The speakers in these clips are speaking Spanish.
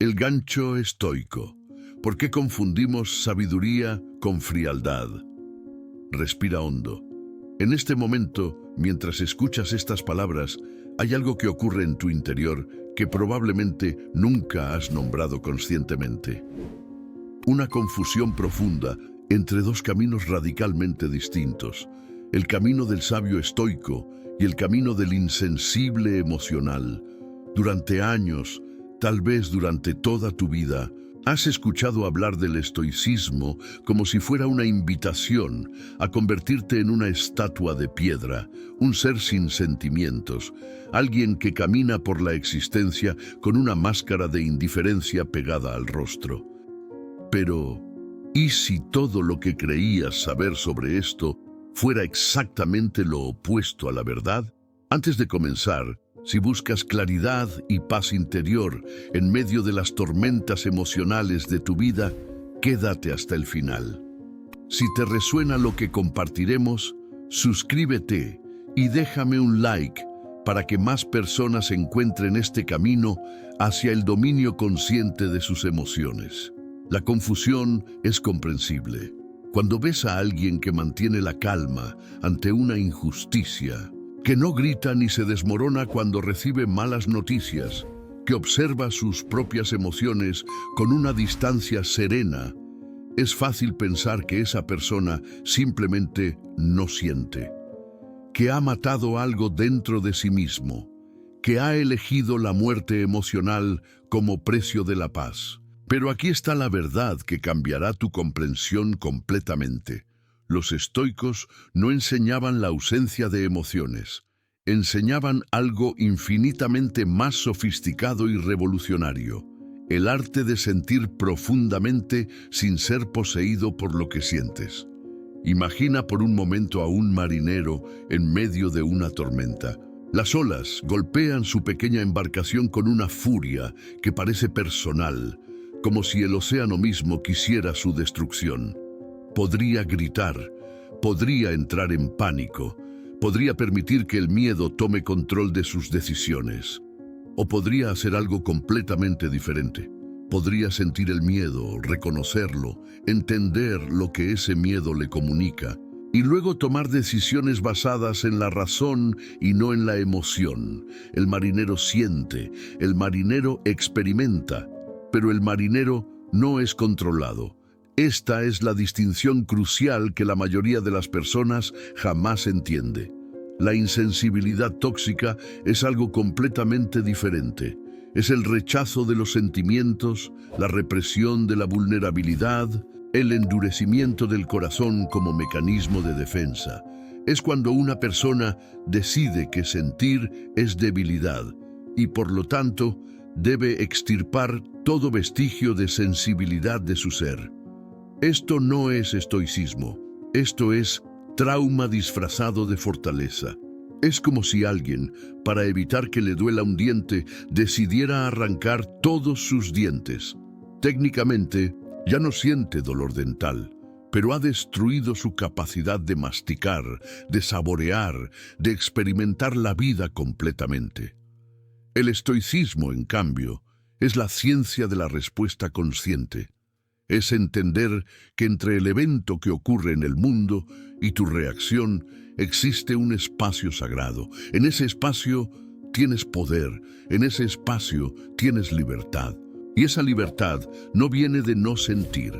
El gancho estoico. ¿Por qué confundimos sabiduría con frialdad? Respira hondo. En este momento, mientras escuchas estas palabras, hay algo que ocurre en tu interior que probablemente nunca has nombrado conscientemente. Una confusión profunda entre dos caminos radicalmente distintos: el camino del sabio estoico y el camino del insensible emocional. Durante años, tal vez durante toda tu vida, has escuchado hablar del estoicismo como si fuera una invitación a convertirte en una estatua de piedra, un ser sin sentimientos, alguien que camina por la existencia con una máscara de indiferencia pegada al rostro. Pero, ¿y si todo lo que creías saber sobre esto fuera exactamente lo opuesto a la verdad? Antes de comenzar, si buscas claridad y paz interior en medio de las tormentas emocionales de tu vida, quédate hasta el final. Si te resuena lo que compartiremos, suscríbete y déjame un like para que más personas encuentren este camino hacia el dominio consciente de sus emociones. La confusión es comprensible. Cuando ves a alguien que mantiene la calma ante una injusticia, que no grita ni se desmorona cuando recibe malas noticias, que observa sus propias emociones con una distancia serena, es fácil pensar que esa persona simplemente no siente, que ha matado algo dentro de sí mismo, que ha elegido la muerte emocional como precio de la paz. Pero aquí está la verdad que cambiará tu comprensión completamente. Los estoicos no enseñaban la ausencia de emociones, enseñaban algo infinitamente más sofisticado y revolucionario: el arte de sentir profundamente sin ser poseído por lo que sientes. Imagina por un momento a un marinero en medio de una tormenta. Las olas golpean su pequeña embarcación con una furia que parece personal, como si el océano mismo quisiera su destrucción. Podría gritar, podría entrar en pánico, podría permitir que el miedo tome control de sus decisiones. O podría hacer algo completamente diferente. Podría sentir el miedo, reconocerlo, entender lo que ese miedo le comunica, y luego tomar decisiones basadas en la razón y no en la emoción. El marinero siente, el marinero experimenta, pero el marinero no es controlado. Esta es la distinción crucial que la mayoría de las personas jamás entiende. La insensibilidad tóxica es algo completamente diferente. Es el rechazo de los sentimientos, la represión de la vulnerabilidad, el endurecimiento del corazón como mecanismo de defensa. Es cuando una persona decide que sentir es debilidad y, por lo tanto, debe extirpar todo vestigio de sensibilidad de su ser. Esto no es estoicismo, esto es trauma disfrazado de fortaleza. Es como si alguien, para evitar que le duela un diente, decidiera arrancar todos sus dientes. Técnicamente, ya no siente dolor dental, pero ha destruido su capacidad de masticar, de saborear, de experimentar la vida completamente. El estoicismo, en cambio, es la ciencia de la respuesta consciente. Es entender que entre el evento que ocurre en el mundo y tu reacción existe un espacio sagrado. En ese espacio tienes poder, en ese espacio tienes libertad. Y esa libertad no viene de no sentir,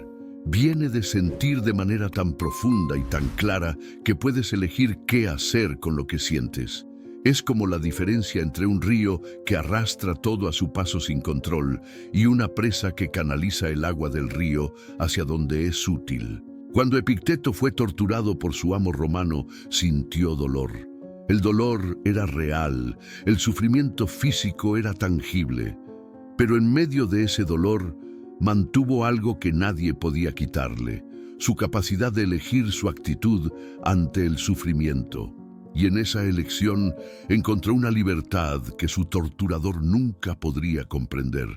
viene de sentir de manera tan profunda y tan clara que puedes elegir qué hacer con lo que sientes. Es como la diferencia entre un río que arrastra todo a su paso sin control y una presa que canaliza el agua del río hacia donde es útil. Cuando Epicteto fue torturado por su amo romano, sintió dolor. El dolor era real, el sufrimiento físico era tangible. Pero en medio de ese dolor, mantuvo algo que nadie podía quitarle: su capacidad de elegir su actitud ante el sufrimiento. Y en esa elección encontró una libertad que su torturador nunca podría comprender.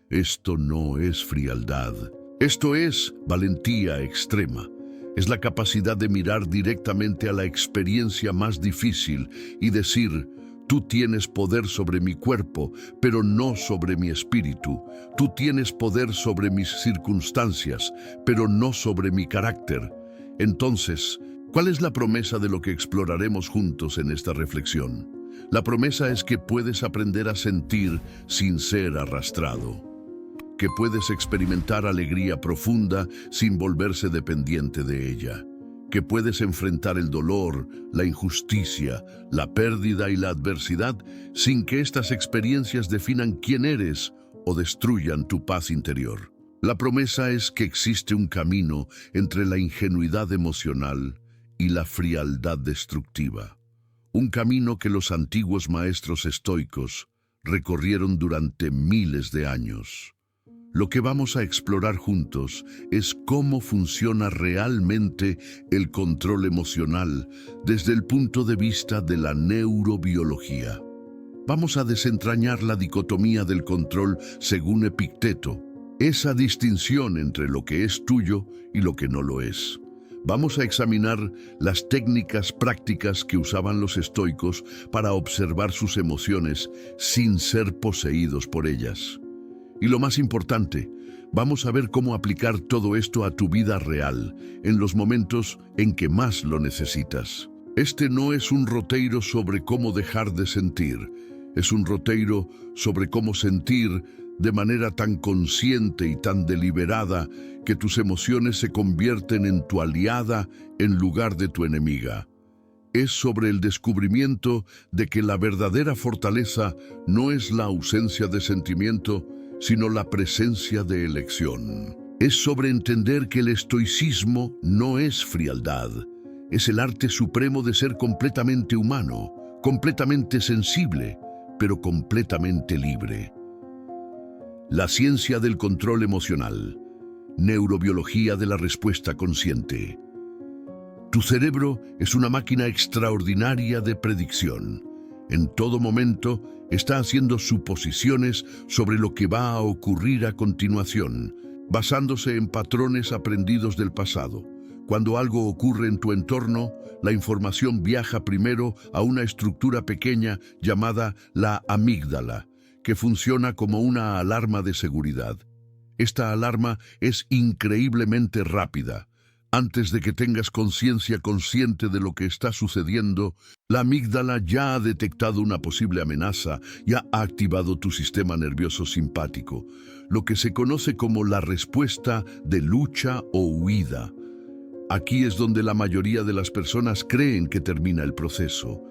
Esto no es frialdad. Esto es valentía extrema. Es la capacidad de mirar directamente a la experiencia más difícil y decir: Tú tienes poder sobre mi cuerpo, pero no sobre mi espíritu. Tú tienes poder sobre mis circunstancias, pero no sobre mi carácter. Entonces, ¿cuál es la promesa de lo que exploraremos juntos en esta reflexión? La promesa es que puedes aprender a sentir sin ser arrastrado, que puedes experimentar alegría profunda sin volverse dependiente de ella, que puedes enfrentar el dolor, la injusticia, la pérdida y la adversidad sin que estas experiencias definan quién eres o destruyan tu paz interior. La promesa es que existe un camino entre la ingenuidad emocional y la frialdad destructiva. Un camino que los antiguos maestros estoicos recorrieron durante miles de años. Lo que vamos a explorar juntos es cómo funciona realmente el control emocional desde el punto de vista de la neurobiología. Vamos a desentrañar la dicotomía del control según Epicteto, esa distinción entre lo que es tuyo y lo que no lo es. Vamos a examinar las técnicas prácticas que usaban los estoicos para observar sus emociones sin ser poseídos por ellas. Y lo más importante, vamos a ver cómo aplicar todo esto a tu vida real, en los momentos en que más lo necesitas. Este no es un roteiro sobre cómo dejar de sentir, es un roteiro sobre cómo sentir de manera tan consciente y tan deliberada que tus emociones se convierten en tu aliada en lugar de tu enemiga. Es sobre el descubrimiento de que la verdadera fortaleza no es la ausencia de sentimiento, sino la presencia de elección. Es sobre entender que el estoicismo no es frialdad, es el arte supremo de ser completamente humano, completamente sensible, pero completamente libre. La ciencia del control emocional, neurobiología de la respuesta consciente. Tu cerebro es una máquina extraordinaria de predicción. En todo momento está haciendo suposiciones sobre lo que va a ocurrir a continuación, basándose en patrones aprendidos del pasado. Cuando algo ocurre en tu entorno, la información viaja primero a una estructura pequeña llamada la amígdala, que funciona como una alarma de seguridad. Esta alarma es increíblemente rápida. Antes de que tengas conciencia consciente de lo que está sucediendo, la amígdala ya ha detectado una posible amenaza y ha activado tu sistema nervioso simpático, lo que se conoce como la respuesta de lucha o huida. Aquí es donde la mayoría de las personas creen que termina el proceso.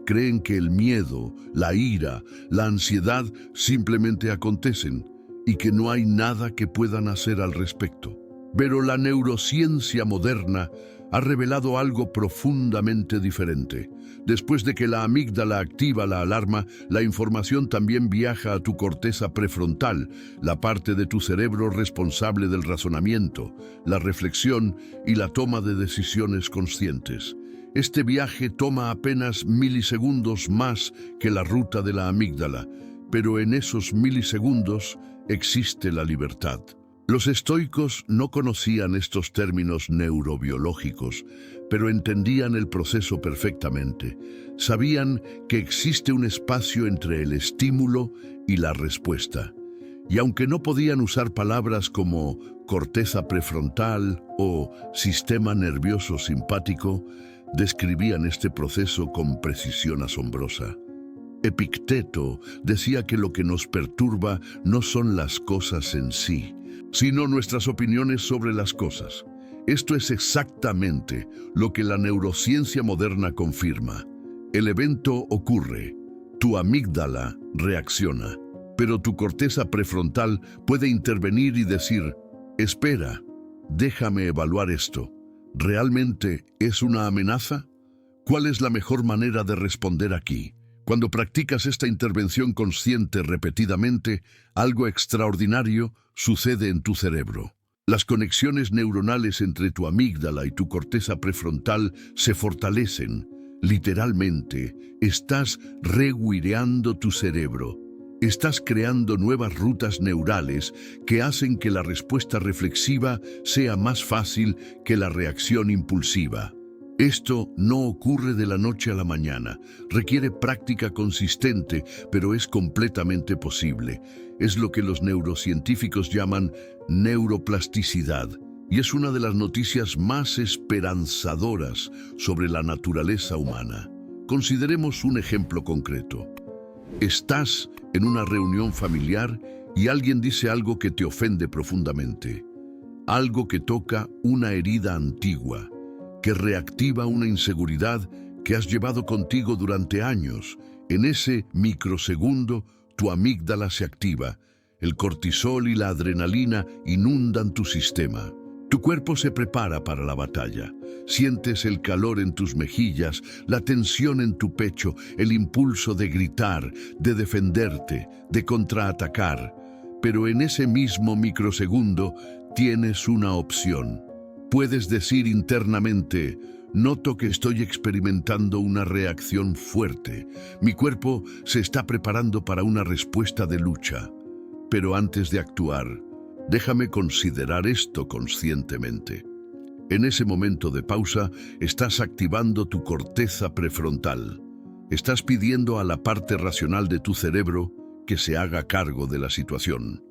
Creen que el miedo, la ira, la ansiedad simplemente acontecen y que no hay nada que puedan hacer al respecto. Pero la neurociencia moderna ha revelado algo profundamente diferente. Después de que la amígdala activa la alarma, la información también viaja a tu corteza prefrontal, la parte de tu cerebro responsable del razonamiento, la reflexión y la toma de decisiones conscientes. Este viaje toma apenas milisegundos más que la ruta de la amígdala, pero en esos milisegundos existe la libertad. Los estoicos no conocían estos términos neurobiológicos, pero entendían el proceso perfectamente. Sabían que existe un espacio entre el estímulo y la respuesta. Y aunque no podían usar palabras como corteza prefrontal o sistema nervioso simpático, describían este proceso con precisión asombrosa. Epicteto decía que lo que nos perturba no son las cosas en sí, sino nuestras opiniones sobre las cosas. Esto es exactamente lo que la neurociencia moderna confirma. El evento ocurre, tu amígdala reacciona, pero tu corteza prefrontal puede intervenir y decir, espera, déjame evaluar esto. ¿Realmente es una amenaza? ¿Cuál es la mejor manera de responder aquí? Cuando practicas esta intervención consciente repetidamente, algo extraordinario sucede en tu cerebro. Las conexiones neuronales entre tu amígdala y tu corteza prefrontal se fortalecen. Literalmente, estás rewireando tu cerebro. Estás creando nuevas rutas neurales que hacen que la respuesta reflexiva sea más fácil que la reacción impulsiva. Esto no ocurre de la noche a la mañana, requiere práctica consistente, pero es completamente posible. Es lo que los neurocientíficos llaman neuroplasticidad, y es una de las noticias más esperanzadoras sobre la naturaleza humana. Consideremos un ejemplo concreto. Estás en una reunión familiar y alguien dice algo que te ofende profundamente, algo que toca una herida antigua, que reactiva una inseguridad que has llevado contigo durante años. En ese microsegundo, tu amígdala se activa, el cortisol y la adrenalina inundan tu sistema. Tu cuerpo se prepara para la batalla. Sientes el calor en tus mejillas, la tensión en tu pecho, el impulso de gritar, de defenderte, de contraatacar. Pero en ese mismo microsegundo tienes una opción. Puedes decir internamente: noto que estoy experimentando una reacción fuerte. Mi cuerpo se está preparando para una respuesta de lucha. Pero antes de actuar, déjame considerar esto conscientemente. En ese momento de pausa, estás activando tu corteza prefrontal. Estás pidiendo a la parte racional de tu cerebro que se haga cargo de la situación.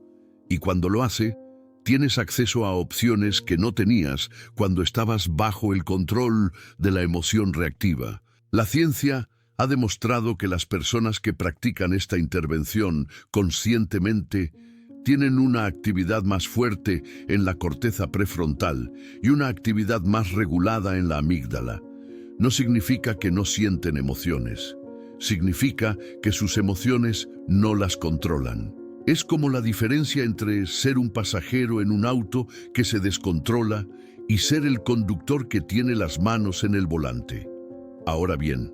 Y cuando lo hace, tienes acceso a opciones que no tenías cuando estabas bajo el control de la emoción reactiva. La ciencia ha demostrado que las personas que practican esta intervención conscientemente tienen una actividad más fuerte en la corteza prefrontal y una actividad más regulada en la amígdala. No significa que no sienten emociones. Significa que sus emociones no las controlan. Es como la diferencia entre ser un pasajero en un auto que se descontrola y ser el conductor que tiene las manos en el volante. Ahora bien,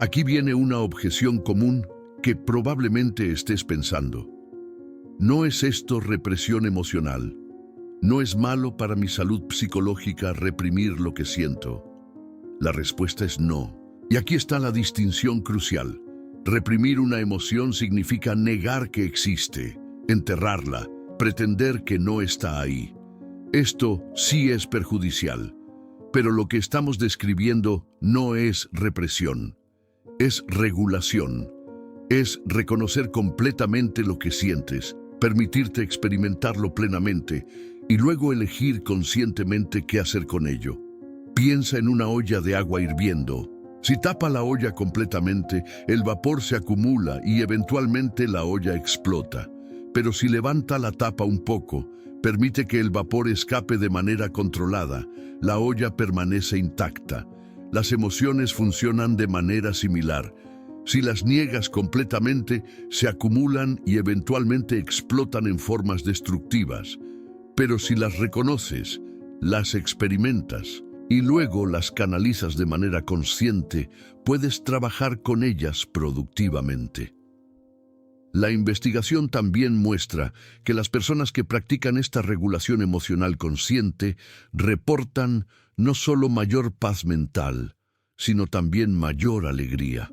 aquí viene una objeción común que probablemente estés pensando. ¿No es esto represión emocional? ¿No es malo para mi salud psicológica reprimir lo que siento? La respuesta es no. Y aquí está la distinción crucial. Reprimir una emoción significa negar que existe, enterrarla, pretender que no está ahí. Esto sí es perjudicial, pero lo que estamos describiendo no es represión, es regulación, es reconocer completamente lo que sientes, permitirte experimentarlo plenamente y luego elegir conscientemente qué hacer con ello. Piensa en una olla de agua hirviendo. Si tapa la olla completamente, el vapor se acumula y eventualmente la olla explota. Pero si levanta la tapa un poco, permite que el vapor escape de manera controlada, la olla permanece intacta. Las emociones funcionan de manera similar. Si las niegas completamente, se acumulan y eventualmente explotan en formas destructivas. Pero si las reconoces, las experimentas y luego las canalizas de manera consciente, puedes trabajar con ellas productivamente. La investigación también muestra que las personas que practican esta regulación emocional consciente reportan no solo mayor paz mental, sino también mayor alegría.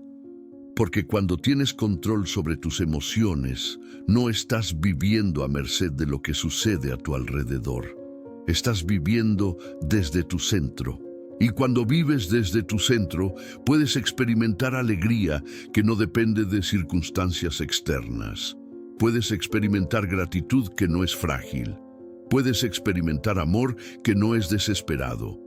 Porque cuando tienes control sobre tus emociones, no estás viviendo a merced de lo que sucede a tu alrededor. Estás viviendo desde tu centro. Y cuando vives desde tu centro, puedes experimentar alegría que no depende de circunstancias externas. Puedes experimentar gratitud que no es frágil. Puedes experimentar amor que no es desesperado.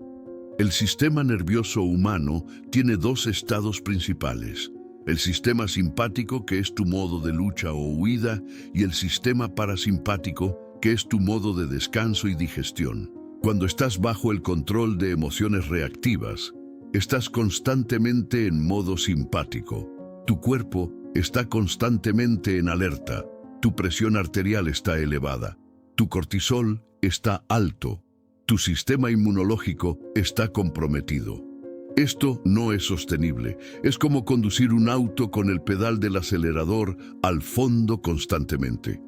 El sistema nervioso humano tiene dos estados principales: el sistema simpático, que es tu modo de lucha o huida, y el sistema parasimpático, que es tu modo de descanso y digestión. Cuando estás bajo el control de emociones reactivas, estás constantemente en modo simpático. Tu cuerpo está constantemente en alerta. Tu presión arterial está elevada. Tu cortisol está alto. Tu sistema inmunológico está comprometido. Esto no es sostenible. Es como conducir un auto con el pedal del acelerador al fondo constantemente.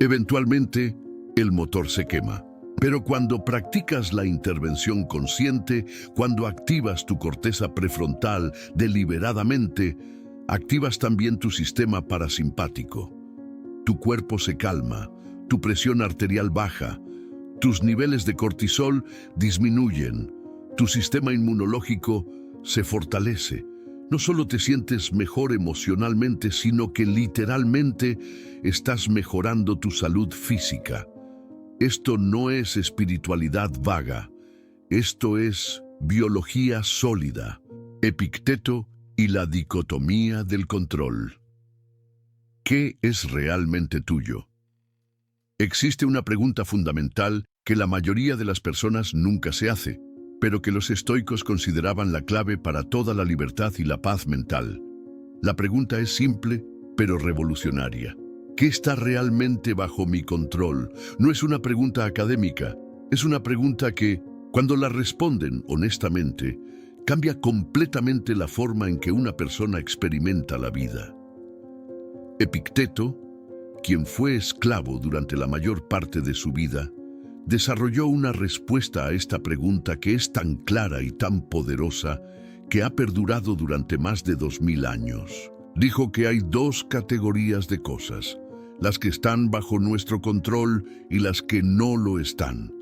Eventualmente, el motor se quema. Pero cuando practicas la intervención consciente, cuando activas tu corteza prefrontal deliberadamente, activas también tu sistema parasimpático. Tu cuerpo se calma, tu presión arterial baja, tus niveles de cortisol disminuyen, Tu sistema inmunológico se fortalece. No solo te sientes mejor emocionalmente, sino que literalmente estás mejorando tu salud física. Esto no es espiritualidad vaga. Esto es biología sólida. Epicteto y la dicotomía del control. ¿Qué es realmente tuyo? Existe una pregunta fundamental que la mayoría de las personas nunca se hace, pero que los estoicos consideraban la clave para toda la libertad y la paz mental. La pregunta es simple, pero revolucionaria. ¿Qué está realmente bajo mi control? No es una pregunta académica, es una pregunta que, cuando la responden honestamente, cambia completamente la forma en que una persona experimenta la vida. Epicteto, quien fue esclavo durante la mayor parte de su vida, desarrolló una respuesta a esta pregunta que es tan clara y tan poderosa que ha perdurado durante más de 2000 años. Dijo que hay dos categorías de cosas, las que están bajo nuestro control y las que no lo están.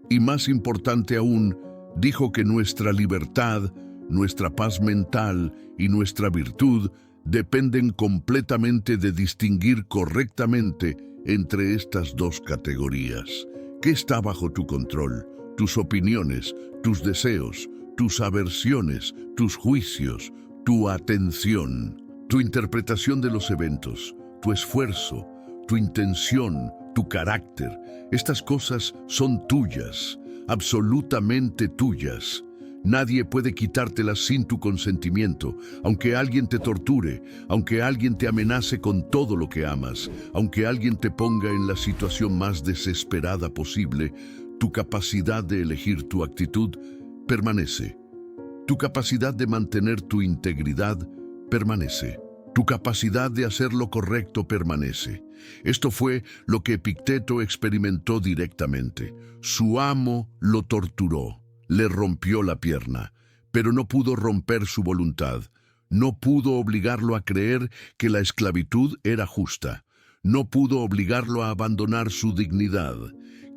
Y más importante aún, dijo que nuestra libertad, nuestra paz mental y nuestra virtud dependen completamente de distinguir correctamente entre estas dos categorías. ¿Qué está bajo tu control? Tus opiniones, tus deseos, tus aversiones, tus juicios, tu atención, tu interpretación de los eventos, tu esfuerzo, tu intención, tu carácter. Estas cosas son tuyas, absolutamente tuyas. Nadie puede quitártelas sin tu consentimiento, aunque alguien te torture, aunque alguien te amenace con todo lo que amas, aunque alguien te ponga en la situación más desesperada posible, tu capacidad de elegir tu actitud permanece. Tu capacidad de mantener tu integridad permanece. Tu capacidad de hacer lo correcto permanece. Esto fue lo que Epicteto experimentó directamente. Su amo lo torturó. Le rompió la pierna, pero no pudo romper su voluntad. No pudo obligarlo a creer que la esclavitud era justa. No pudo obligarlo a abandonar su dignidad.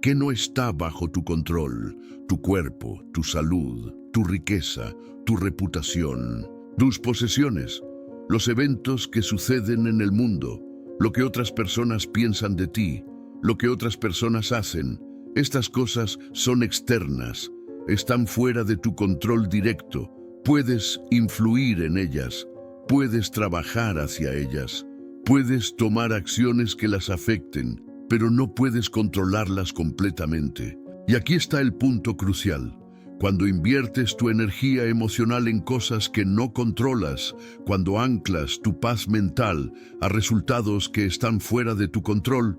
¿Qué no está bajo tu control? Tu cuerpo, tu salud, tu riqueza, tu reputación, tus posesiones, los eventos que suceden en el mundo, lo que otras personas piensan de ti, lo que otras personas hacen. Estas cosas son externas. Están fuera de tu control directo. Puedes influir en ellas, puedes trabajar hacia ellas, puedes tomar acciones que las afecten, pero no puedes controlarlas completamente. Y aquí está el punto crucial. Cuando inviertes tu energía emocional en cosas que no controlas, cuando anclas tu paz mental a resultados que están fuera de tu control,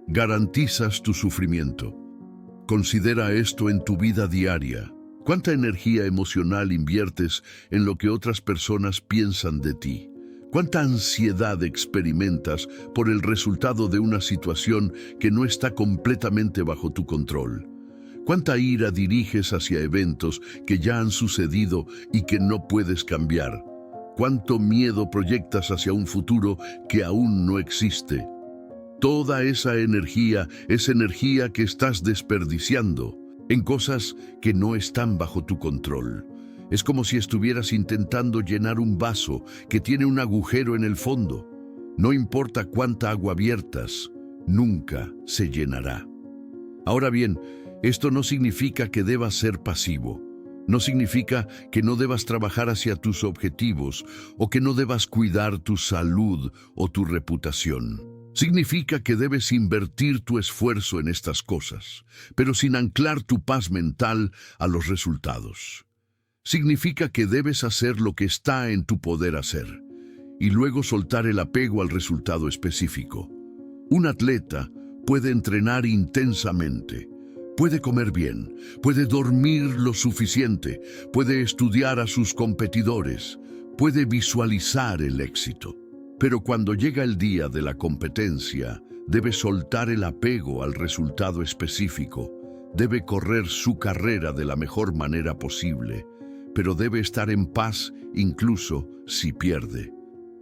garantizas tu sufrimiento. Considera esto en tu vida diaria. ¿Cuánta energía emocional inviertes en lo que otras personas piensan de ti? ¿Cuánta ansiedad experimentas por el resultado de una situación que no está completamente bajo tu control? ¿Cuánta ira diriges hacia eventos que ya han sucedido y que no puedes cambiar? ¿Cuánto miedo proyectas hacia un futuro que aún no existe? Toda esa energía es energía que estás desperdiciando en cosas que no están bajo tu control. Es como si estuvieras intentando llenar un vaso que tiene un agujero en el fondo. No importa cuánta agua viertas, nunca se llenará. Ahora bien, esto no significa que debas ser pasivo. No significa que no debas trabajar hacia tus objetivos o que no debas cuidar tu salud o tu reputación. Significa que debes invertir tu esfuerzo en estas cosas, pero sin anclar tu paz mental a los resultados. Significa que debes hacer lo que está en tu poder hacer, y luego soltar el apego al resultado específico. Un atleta puede entrenar intensamente, puede comer bien, puede dormir lo suficiente, puede estudiar a sus competidores, puede visualizar el éxito. Pero cuando llega el día de la competencia, debe soltar el apego al resultado específico, debe correr su carrera de la mejor manera posible, pero debe estar en paz incluso si pierde,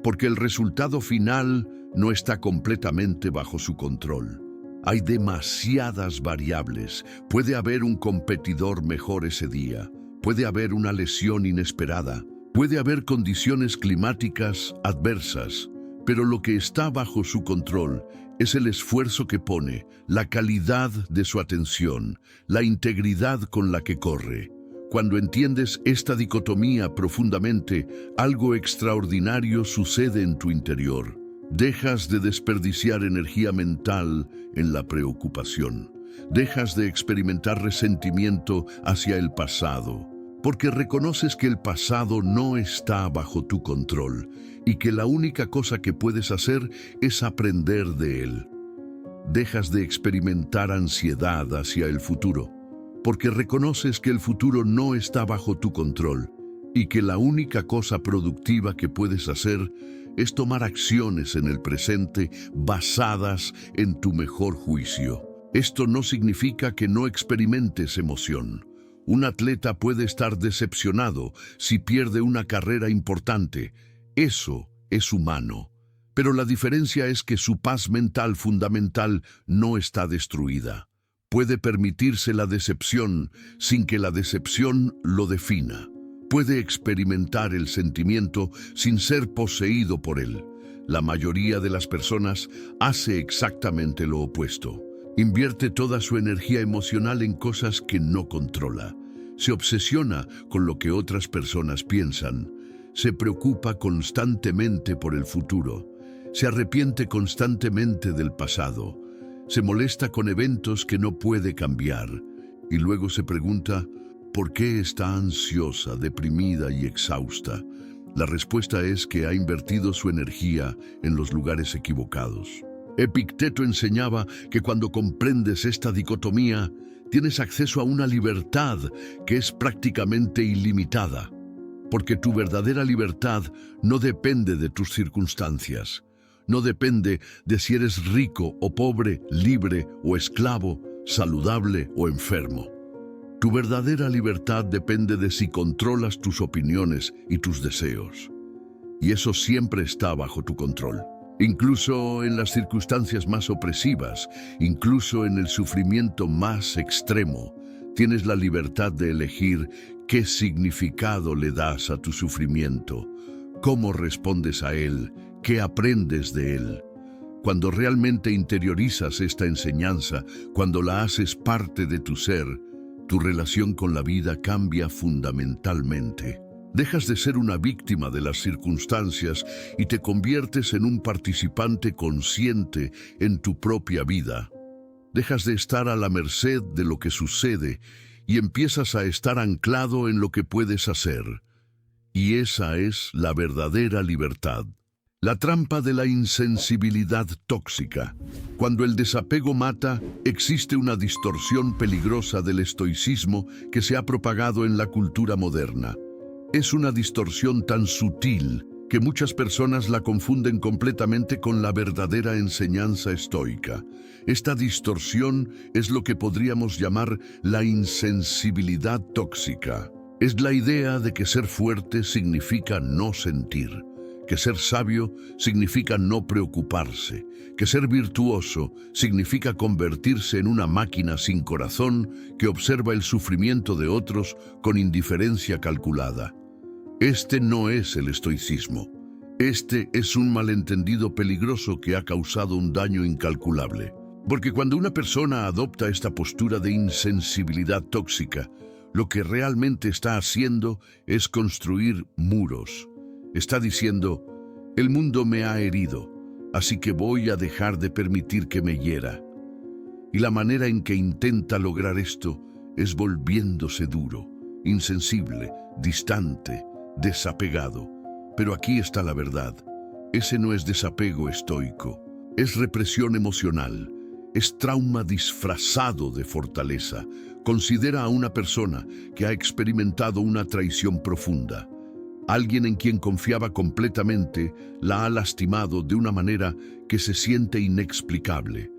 porque el resultado final no está completamente bajo su control. Hay demasiadas variables. Puede haber un competidor mejor ese día, puede haber una lesión inesperada, puede haber condiciones climáticas adversas, pero lo que está bajo su control es el esfuerzo que pone, la calidad de su atención, la integridad con la que corre. Cuando entiendes esta dicotomía profundamente, algo extraordinario sucede en tu interior. Dejas de desperdiciar energía mental en la preocupación. Dejas de experimentar resentimiento hacia el pasado, porque reconoces que el pasado no está bajo tu control y que la única cosa que puedes hacer es aprender de él. Dejas de experimentar ansiedad hacia el futuro, porque reconoces que el futuro no está bajo tu control y que la única cosa productiva que puedes hacer es tomar acciones en el presente basadas en tu mejor juicio. Esto no significa que no experimentes emoción. Un atleta puede estar decepcionado si pierde una carrera importante. Eso es humano. Pero la diferencia es que su paz mental fundamental no está destruida. Puede permitirse la decepción sin que la decepción lo defina. Puede experimentar el sentimiento sin ser poseído por él. La mayoría de las personas hace exactamente lo opuesto. Invierte toda su energía emocional en cosas que no controla. Se obsesiona con lo que otras personas piensan. Se preocupa constantemente por el futuro. Se arrepiente constantemente del pasado. Se molesta con eventos que no puede cambiar. Y luego se pregunta, ¿por qué está ansiosa, deprimida y exhausta? La respuesta es que ha invertido su energía en los lugares equivocados. Epicteto enseñaba que cuando comprendes esta dicotomía, tienes acceso a una libertad que es prácticamente ilimitada, porque tu verdadera libertad no depende de tus circunstancias, no depende de si eres rico o pobre, libre o esclavo, saludable o enfermo. Tu verdadera libertad depende de si controlas tus opiniones y tus deseos, y eso siempre está bajo tu control. Incluso en las circunstancias más opresivas, incluso en el sufrimiento más extremo, tienes la libertad de elegir qué significado le das a tu sufrimiento, cómo respondes a él, qué aprendes de él. Cuando realmente interiorizas esta enseñanza, cuando la haces parte de tu ser, tu relación con la vida cambia fundamentalmente. Dejas de ser una víctima de las circunstancias y te conviertes en un participante consciente en tu propia vida. Dejas de estar a la merced de lo que sucede y empiezas a estar anclado en lo que puedes hacer. Y esa es la verdadera libertad. La trampa de la insensibilidad tóxica. Cuando el desapego mata, existe una distorsión peligrosa del estoicismo que se ha propagado en la cultura moderna. Es una distorsión tan sutil que muchas personas la confunden completamente con la verdadera enseñanza estoica. Esta distorsión es lo que podríamos llamar la insensibilidad tóxica. Es la idea de que ser fuerte significa no sentir, que ser sabio significa no preocuparse, que ser virtuoso significa convertirse en una máquina sin corazón que observa el sufrimiento de otros con indiferencia calculada. Este no es el estoicismo. Este es un malentendido peligroso que ha causado un daño incalculable. Porque cuando una persona adopta esta postura de insensibilidad tóxica, lo que realmente está haciendo es construir muros. Está diciendo, el mundo me ha herido, así que voy a dejar de permitir que me hiera. Y la manera en que intenta lograr esto es volviéndose duro, insensible, distante, desapegado. Pero aquí está la verdad. Ese no es desapego estoico, es represión emocional, es trauma disfrazado de fortaleza. Considera a una persona que ha experimentado una traición profunda. Alguien en quien confiaba completamente la ha lastimado de una manera que se siente inexplicable.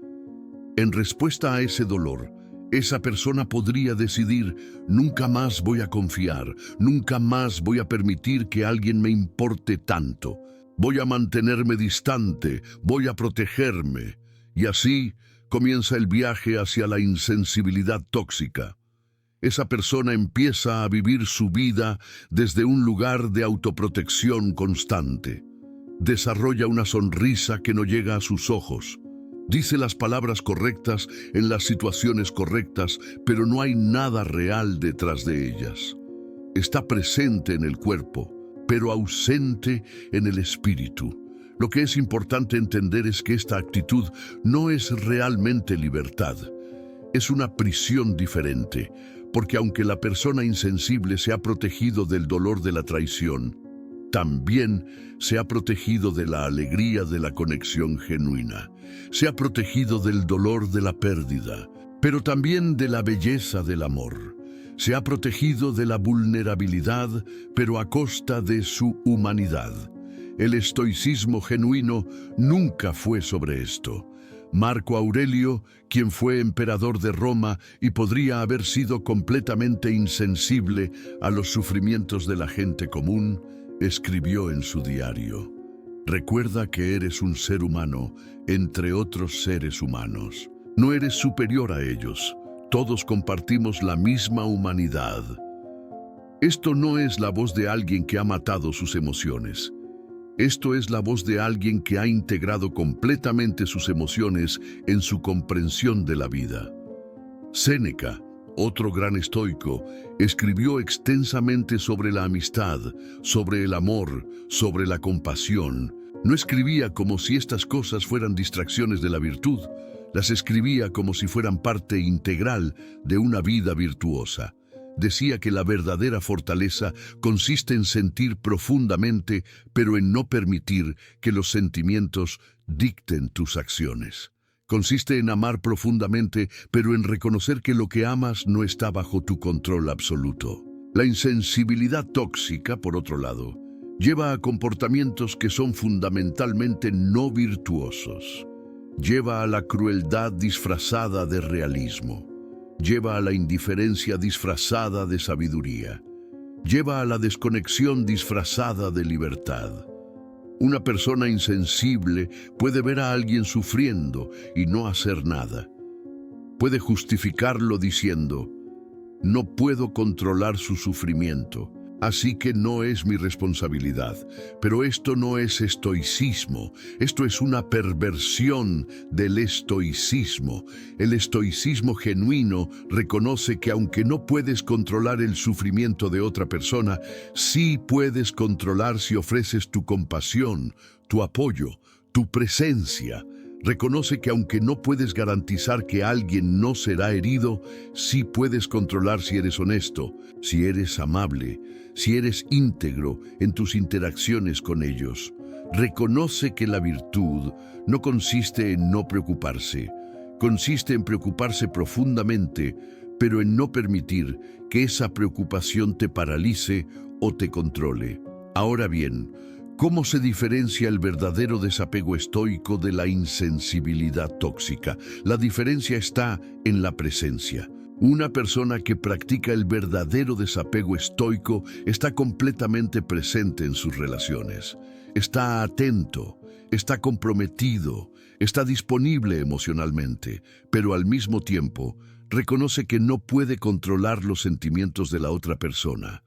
En respuesta a ese dolor, esa persona podría decidir, nunca más voy a confiar, nunca más voy a permitir que alguien me importe tanto. Voy a mantenerme distante, voy a protegerme. Y así comienza el viaje hacia la insensibilidad tóxica. Esa persona empieza a vivir su vida desde un lugar de autoprotección constante. Desarrolla una sonrisa que no llega a sus ojos. Dice las palabras correctas en las situaciones correctas, pero no hay nada real detrás de ellas. Está presente en el cuerpo, pero ausente en el espíritu. Lo que es importante entender es que esta actitud no es realmente libertad. Es una prisión diferente, porque aunque la persona insensible se ha protegido del dolor de la traición, también se ha protegido de la alegría de la conexión genuina. Se ha protegido del dolor de la pérdida, pero también de la belleza del amor. Se ha protegido de la vulnerabilidad, pero a costa de su humanidad. El estoicismo genuino nunca fue sobre esto. Marco Aurelio, quien fue emperador de Roma y podría haber sido completamente insensible a los sufrimientos de la gente común, escribió en su diario: «Recuerda que eres un ser humano entre otros seres humanos. No eres superior a ellos. Todos compartimos la misma humanidad». Esto no es la voz de alguien que ha matado sus emociones. Esto es la voz de alguien que ha integrado completamente sus emociones en su comprensión de la vida. Séneca, otro gran estoico, escribió extensamente sobre la amistad, sobre el amor, sobre la compasión. No escribía como si estas cosas fueran distracciones de la virtud, las escribía como si fueran parte integral de una vida virtuosa. Decía que la verdadera fortaleza consiste en sentir profundamente, pero en no permitir que los sentimientos dicten tus acciones. Consiste en amar profundamente, pero en reconocer que lo que amas no está bajo tu control absoluto. La insensibilidad tóxica, por otro lado, lleva a comportamientos que son fundamentalmente no virtuosos. Lleva a la crueldad disfrazada de realismo. Lleva a la indiferencia disfrazada de sabiduría. Lleva a la desconexión disfrazada de libertad. Una persona insensible puede ver a alguien sufriendo y no hacer nada. Puede justificarlo diciendo: «No puedo controlar su sufrimiento, así que no es mi responsabilidad». Pero esto no es estoicismo, esto es una perversión del estoicismo. El estoicismo genuino reconoce que aunque no puedes controlar el sufrimiento de otra persona, sí puedes controlar si ofreces tu compasión, tu apoyo, tu presencia. Reconoce que aunque no puedes garantizar que alguien no será herido, sí puedes controlar si eres honesto, si eres amable, si eres íntegro en tus interacciones con ellos. Reconoce que la virtud no consiste en no preocuparse, consiste en preocuparse profundamente, pero en no permitir que esa preocupación te paralice o te controle. Ahora bien, ¿cómo se diferencia el verdadero desapego estoico de la insensibilidad tóxica? La diferencia está en la presencia. Una persona que practica el verdadero desapego estoico está completamente presente en sus relaciones. Está atento, está comprometido, está disponible emocionalmente, pero al mismo tiempo reconoce que no puede controlar los sentimientos de la otra persona.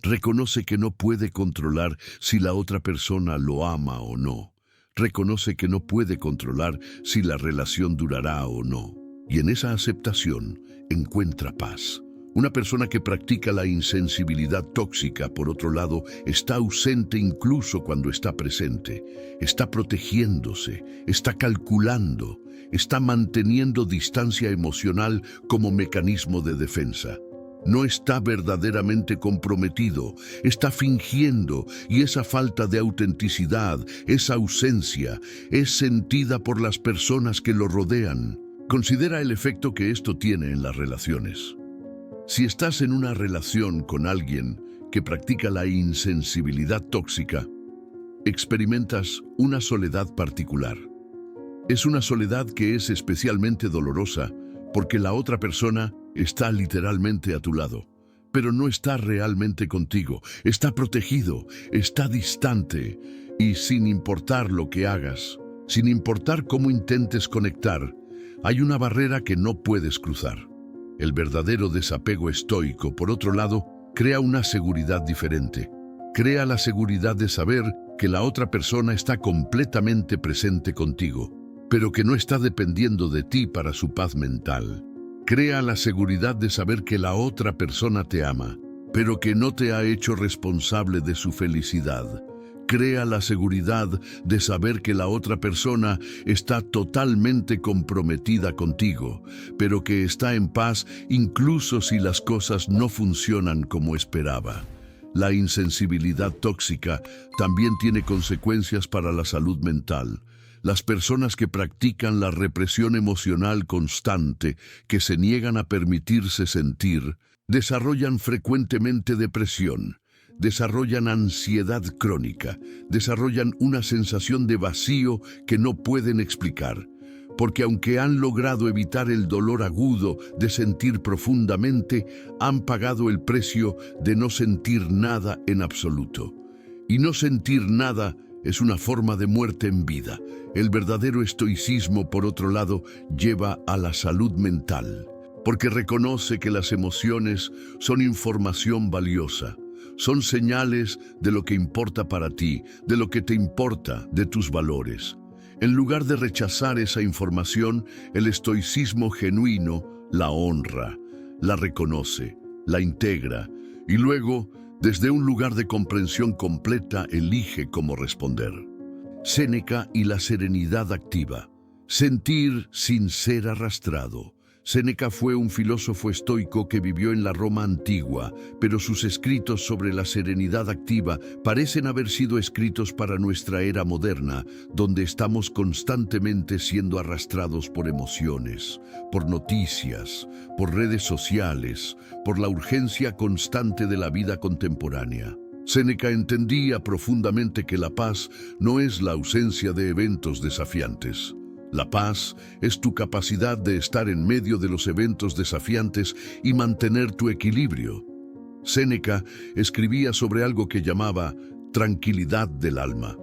Reconoce que no puede controlar si la otra persona lo ama o no. Reconoce que no puede controlar si la relación durará o no. Y en esa aceptación encuentra paz. Una persona que practica la insensibilidad tóxica, por otro lado, está ausente incluso cuando está presente. Está protegiéndose, está calculando, está manteniendo distancia emocional como mecanismo de defensa. No está verdaderamente comprometido, está fingiendo, y esa falta de autenticidad, esa ausencia, es sentida por las personas que lo rodean. Considera el efecto que esto tiene en las relaciones. Si estás en una relación con alguien que practica la insensibilidad tóxica, experimentas una soledad particular. Es una soledad que es especialmente dolorosa porque la otra persona está literalmente a tu lado, pero no está realmente contigo, está protegido, está distante, y sin importar lo que hagas, sin importar cómo intentes conectar, hay una barrera que no puedes cruzar. El verdadero desapego estoico, por otro lado, crea una seguridad diferente. Crea la seguridad de saber que la otra persona está completamente presente contigo, pero que no está dependiendo de ti para su paz mental. Crea la seguridad de saber que la otra persona te ama, pero que no te ha hecho responsable de su felicidad. Crea la seguridad de saber que la otra persona está totalmente comprometida contigo, pero que está en paz incluso si las cosas no funcionan como esperaba. La insensibilidad tóxica también tiene consecuencias para la salud mental. Las personas que practican la represión emocional constante, que se niegan a permitirse sentir, desarrollan frecuentemente depresión, desarrollan ansiedad crónica, desarrollan una sensación de vacío que no pueden explicar, porque aunque han logrado evitar el dolor agudo de sentir profundamente, han pagado el precio de no sentir nada en absoluto. Y no sentir nada es una forma de muerte en vida. El verdadero estoicismo, por otro lado, lleva a la salud mental, porque reconoce que las emociones son información valiosa. Son señales de lo que importa para ti, de lo que te importa, de tus valores. En lugar de rechazar esa información, el estoicismo genuino la honra, la reconoce, la integra y luego, desde un lugar de comprensión completa, elige cómo responder. Séneca y la serenidad activa. Sentir sin ser arrastrado. Séneca fue un filósofo estoico que vivió en la Roma antigua, pero sus escritos sobre la serenidad activa parecen haber sido escritos para nuestra era moderna, donde estamos constantemente siendo arrastrados por emociones, por noticias, por redes sociales, por la urgencia constante de la vida contemporánea. Séneca entendía profundamente que la paz no es la ausencia de eventos desafiantes. La paz es tu capacidad de estar en medio de los eventos desafiantes y mantener tu equilibrio. Séneca escribía sobre algo que llamaba tranquilidad del alma.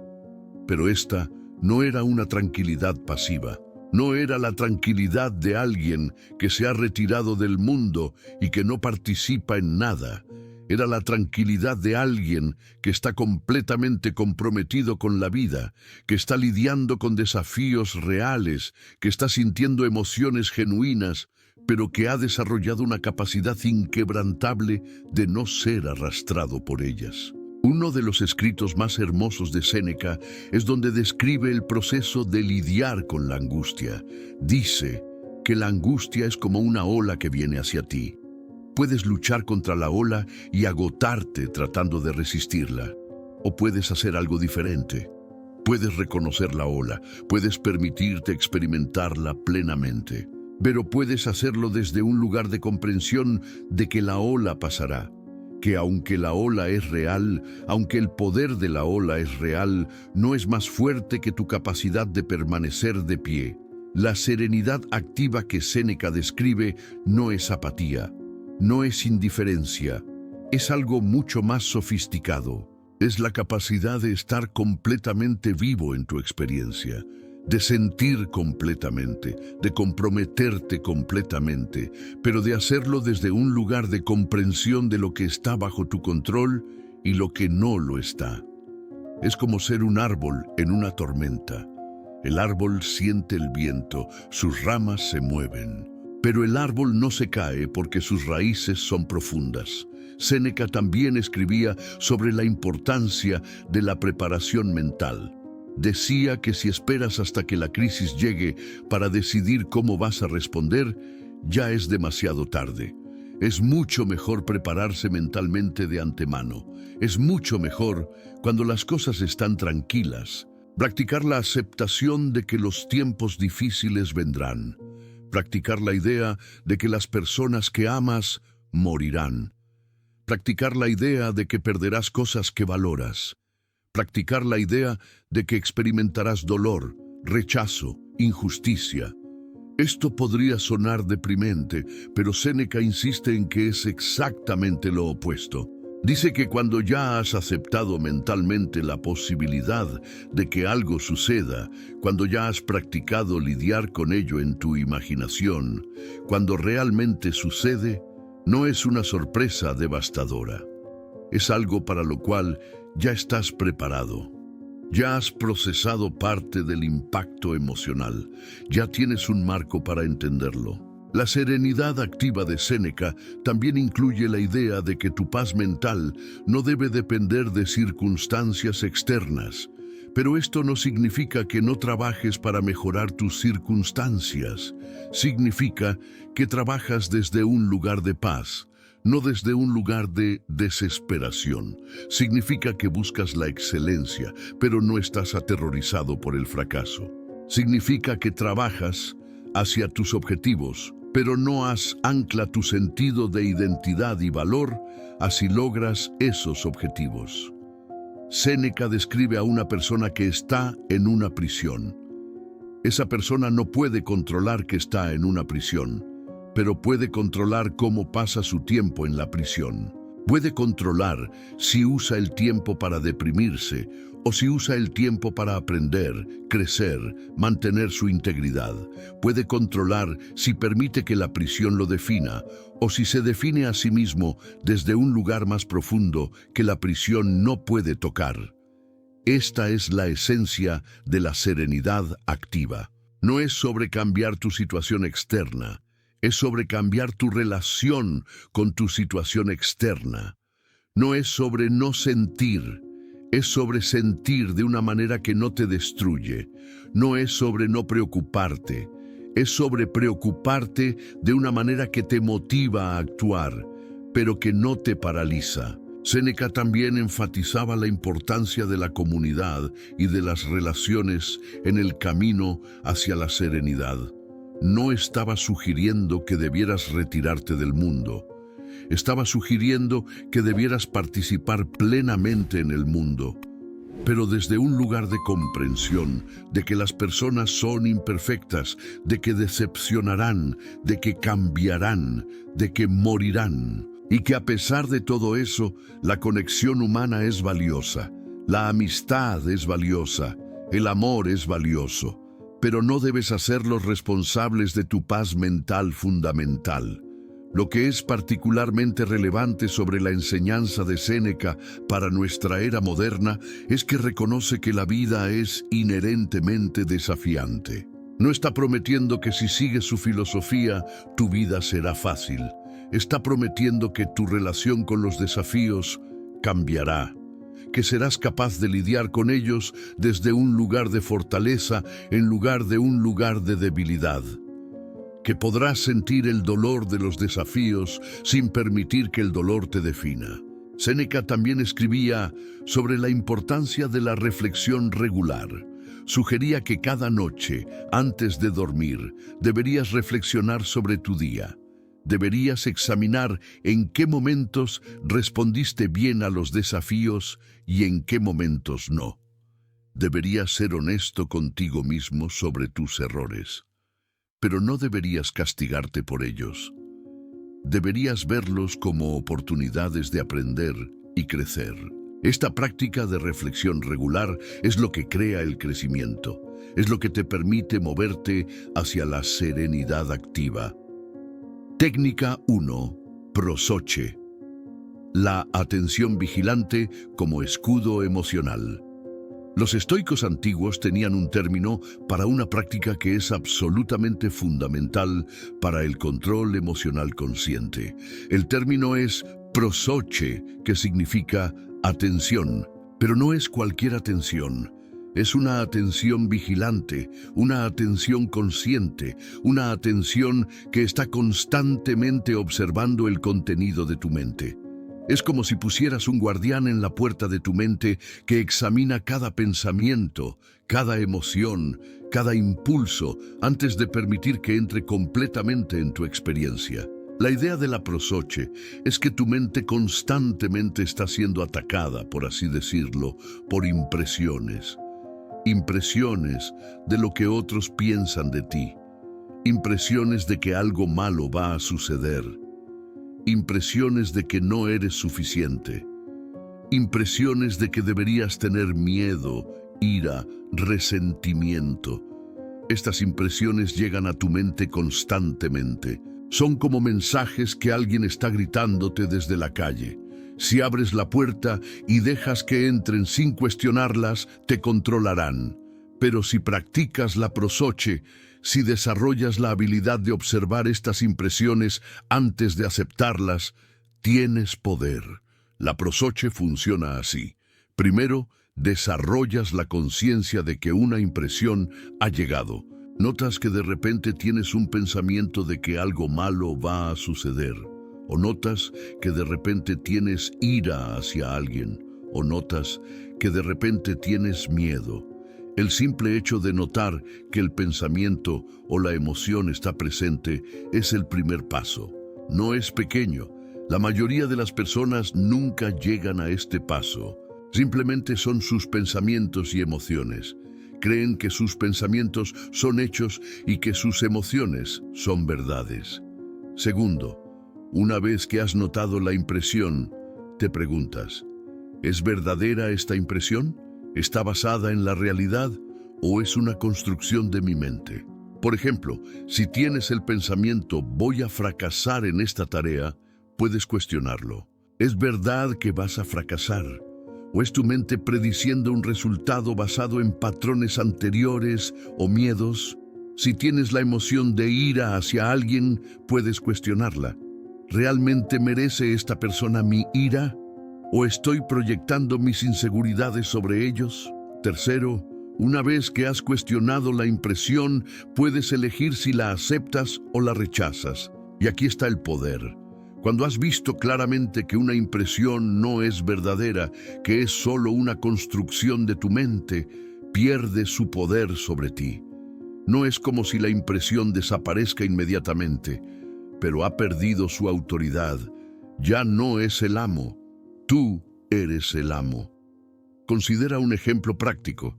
Pero esta no era una tranquilidad pasiva. No era la tranquilidad de alguien que se ha retirado del mundo y que no participa en nada. Era la tranquilidad de alguien que está completamente comprometido con la vida, que está lidiando con desafíos reales, que está sintiendo emociones genuinas, pero que ha desarrollado una capacidad inquebrantable de no ser arrastrado por ellas. Uno de los escritos más hermosos de Séneca es donde describe el proceso de lidiar con la angustia. Dice que la angustia es como una ola que viene hacia ti. Puedes luchar contra la ola y agotarte tratando de resistirla, o puedes hacer algo diferente. Puedes reconocer la ola, puedes permitirte experimentarla plenamente, pero puedes hacerlo desde un lugar de comprensión de que la ola pasará, que aunque la ola es real, aunque el poder de la ola es real, no es más fuerte que tu capacidad de permanecer de pie. La serenidad activa que Séneca describe no es apatía. No es indiferencia, es algo mucho más sofisticado. Es la capacidad de estar completamente vivo en tu experiencia, de sentir completamente, de comprometerte completamente, pero de hacerlo desde un lugar de comprensión de lo que está bajo tu control y lo que no lo está. Es como ser un árbol en una tormenta. El árbol siente el viento, sus ramas se mueven. Pero el árbol no se cae porque sus raíces son profundas. Séneca también escribía sobre la importancia de la preparación mental. Decía que si esperas hasta que la crisis llegue para decidir cómo vas a responder, ya es demasiado tarde. Es mucho mejor prepararse mentalmente de antemano. Es mucho mejor cuando las cosas están tranquilas. Practicar la aceptación de que los tiempos difíciles vendrán. Practicar la idea de que las personas que amas morirán. Practicar la idea de que perderás cosas que valoras. Practicar la idea de que experimentarás dolor, rechazo, injusticia. Esto podría sonar deprimente, pero Séneca insiste en que es exactamente lo opuesto. Dice que cuando ya has aceptado mentalmente la posibilidad de que algo suceda, cuando ya has practicado lidiar con ello en tu imaginación, cuando realmente sucede, no es una sorpresa devastadora. Es algo para lo cual ya estás preparado. Ya has procesado parte del impacto emocional. Ya tienes un marco para entenderlo. La serenidad activa de Séneca también incluye la idea de que tu paz mental no debe depender de circunstancias externas, pero esto no significa que no trabajes para mejorar tus circunstancias. Significa que trabajas desde un lugar de paz, no desde un lugar de desesperación. Significa que buscas la excelencia, pero no estás aterrorizado por el fracaso. Significa que trabajas hacia tus objetivos, pero no ancla tu sentido de identidad y valor, así logras esos objetivos. Séneca describe a una persona que está en una prisión. Esa persona no puede controlar que está en una prisión, pero puede controlar cómo pasa su tiempo en la prisión. Puede controlar si usa el tiempo para deprimirse o si usa el tiempo para aprender, crecer, mantener su integridad. Puede controlar si permite que la prisión lo defina o si se define a sí mismo desde un lugar más profundo que la prisión no puede tocar. Esta es la esencia de la serenidad activa. No es sobre cambiar tu situación externa, es sobre cambiar tu relación con tu situación externa. No es sobre no sentir, es sobre sentir de una manera que no te destruye. No es sobre no preocuparte, es sobre preocuparte de una manera que te motiva a actuar, pero que no te paraliza. Séneca también enfatizaba la importancia de la comunidad y de las relaciones en el camino hacia la serenidad. No estaba sugiriendo que debieras retirarte del mundo. Estaba sugiriendo que debieras participar plenamente en el mundo, pero desde un lugar de comprensión de que las personas son imperfectas, de que decepcionarán, de que cambiarán, de que morirán, y que a pesar de todo eso, la conexión humana es valiosa, la amistad es valiosa, el amor es valioso. Pero no debes hacerlos responsables de tu paz mental fundamental. Lo que es particularmente relevante sobre la enseñanza de Séneca para nuestra era moderna es que reconoce que la vida es inherentemente desafiante. No está prometiendo que si sigues su filosofía, tu vida será fácil. Está prometiendo que tu relación con los desafíos cambiará, que serás capaz de lidiar con ellos desde un lugar de fortaleza en lugar de un lugar de debilidad, que podrás sentir el dolor de los desafíos sin permitir que el dolor te defina. Séneca también escribía sobre la importancia de la reflexión regular. Sugería que cada noche, antes de dormir, deberías reflexionar sobre tu día. Deberías examinar en qué momentos respondiste bien a los desafíos y en qué momentos no. Deberías ser honesto contigo mismo sobre tus errores, pero no deberías castigarte por ellos. Deberías verlos como oportunidades de aprender y crecer. Esta práctica de reflexión regular es lo que crea el crecimiento, es lo que te permite moverte hacia la serenidad activa. Técnica 1. Prosoche. La atención vigilante como escudo emocional. Los estoicos antiguos tenían un término para una práctica que es absolutamente fundamental para el control emocional consciente. El término es prosoche, que significa atención, pero no es cualquier atención. Es una atención vigilante, una atención consciente, una atención que está constantemente observando el contenido de tu mente. Es como si pusieras un guardián en la puerta de tu mente que examina cada pensamiento, cada emoción, cada impulso antes de permitir que entre completamente en tu experiencia. La idea de la prosoche es que tu mente constantemente está siendo atacada, por así decirlo, por impresiones. Impresiones de lo que otros piensan de ti. Impresiones de que algo malo va a suceder. Impresiones de que no eres suficiente. impresiones de que deberías tener miedo, ira, resentimiento. Estas impresiones llegan a tu mente constantemente. Son como mensajes que alguien está gritándote desde la calle. Si abres la puerta y dejas que entren sin cuestionarlas, te controlarán. Pero si practicas la prosoche, si desarrollas la habilidad de observar estas impresiones antes de aceptarlas, tienes poder. La prosoche funciona así. Primero, desarrollas la conciencia de que una impresión ha llegado. Notas que de repente tienes un pensamiento de que algo malo va a suceder. O notas que de repente tienes ira hacia alguien. O notas que de repente tienes miedo. El simple hecho de notar que el pensamiento o la emoción está presente es el primer paso. No es pequeño. La mayoría de las personas nunca llegan a este paso. Simplemente son sus pensamientos y emociones. Creen que sus pensamientos son hechos y que sus emociones son verdades. Segundo, una vez que has notado la impresión, te preguntas, ¿es verdadera esta impresión? ¿Está basada en la realidad o es una construcción de mi mente? Por ejemplo, si tienes el pensamiento «voy a fracasar en esta tarea», puedes cuestionarlo. ¿Es verdad que vas a fracasar? ¿O es tu mente prediciendo un resultado basado en patrones anteriores o miedos? Si tienes la emoción de ira hacia alguien, puedes cuestionarla. ¿Realmente merece esta persona mi ira? ¿O estoy proyectando mis inseguridades sobre ellos? Tercero, una vez que has cuestionado la impresión, puedes elegir si la aceptas o la rechazas. Y aquí está el poder. Cuando has visto claramente que una impresión no es verdadera, que es solo una construcción de tu mente, pierde su poder sobre ti. No es como si la impresión desaparezca inmediatamente, pero ha perdido su autoridad. Ya no es el amo. Tú eres el amo. Considera un ejemplo práctico.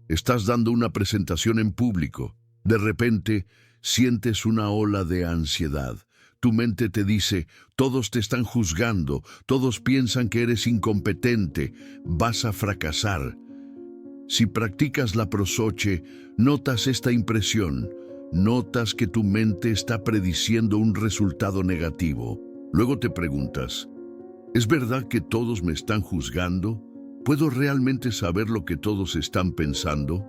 Estás dando una presentación en público. De repente, sientes una ola de ansiedad. Tu mente te dice, todos te están juzgando, todos piensan que eres incompetente, vas a fracasar. Si practicas la prosoche, notas esta impresión, notas que tu mente está prediciendo un resultado negativo. Luego te preguntas, ¿es verdad que todos me están juzgando? ¿Puedo realmente saber lo que todos están pensando?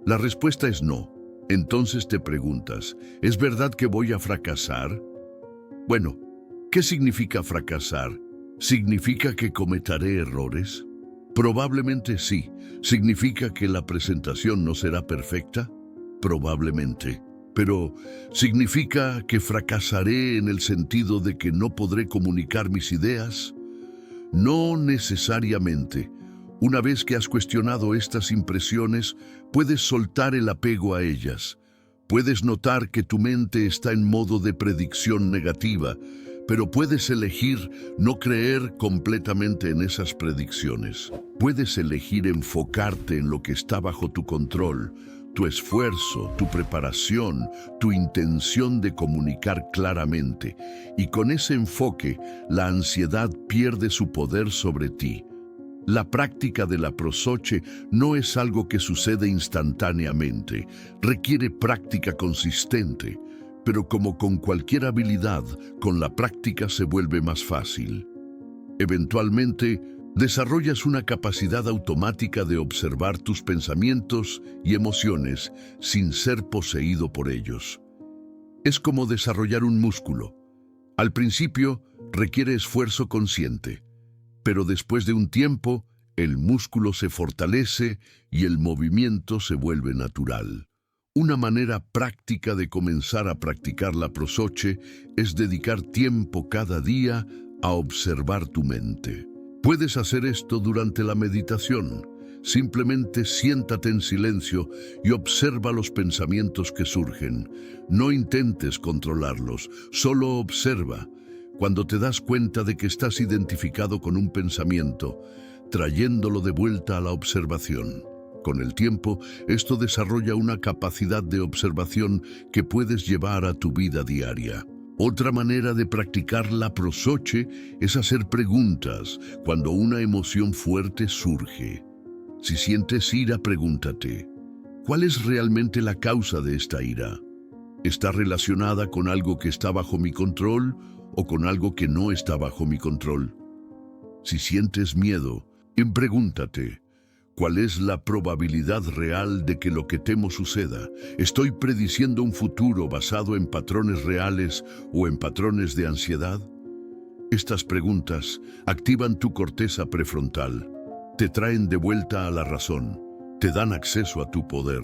La respuesta es no. Entonces te preguntas, ¿es verdad que voy a fracasar? Bueno, ¿qué significa fracasar? ¿Significa que cometeré errores? Probablemente sí. ¿Significa que la presentación no será perfecta? Probablemente. Pero, ¿significa que fracasaré en el sentido de que no podré comunicar mis ideas? No necesariamente. Una vez que has cuestionado estas impresiones, puedes soltar el apego a ellas. Puedes notar que tu mente está en modo de predicción negativa, pero puedes elegir no creer completamente en esas predicciones. Puedes elegir enfocarte en lo que está bajo tu control, tu esfuerzo, tu preparación, tu intención de comunicar claramente. Y con ese enfoque, la ansiedad pierde su poder sobre ti. La práctica de la prosoche no es algo que sucede instantáneamente, requiere práctica consistente, pero como con cualquier habilidad, con la práctica se vuelve más fácil. Eventualmente, desarrollas una capacidad automática de observar tus pensamientos y emociones sin ser poseído por ellos. Es como desarrollar un músculo. Al principio, requiere esfuerzo consciente. Pero después de un tiempo, el músculo se fortalece y el movimiento se vuelve natural. Una manera práctica de comenzar a practicar la prosoche es dedicar tiempo cada día a observar tu mente. Puedes hacer esto durante la meditación. Simplemente siéntate en silencio y observa los pensamientos que surgen. No intentes controlarlos, solo observa. Cuando te das cuenta de que estás identificado con un pensamiento, trayéndolo de vuelta a la observación. Con el tiempo, esto desarrolla una capacidad de observación que puedes llevar a tu vida diaria. Otra manera de practicar la prosoche es hacer preguntas cuando una emoción fuerte surge. Si sientes ira, pregúntate, ¿cuál es realmente la causa de esta ira? ¿Está relacionada con algo que está bajo mi control o con algo que no está bajo mi control? Si sientes miedo, pregúntate, ¿cuál es la probabilidad real de que lo que temo suceda? ¿Estoy prediciendo un futuro basado en patrones reales o en patrones de ansiedad? Estas preguntas activan tu corteza prefrontal, te traen de vuelta a la razón, te dan acceso a tu poder.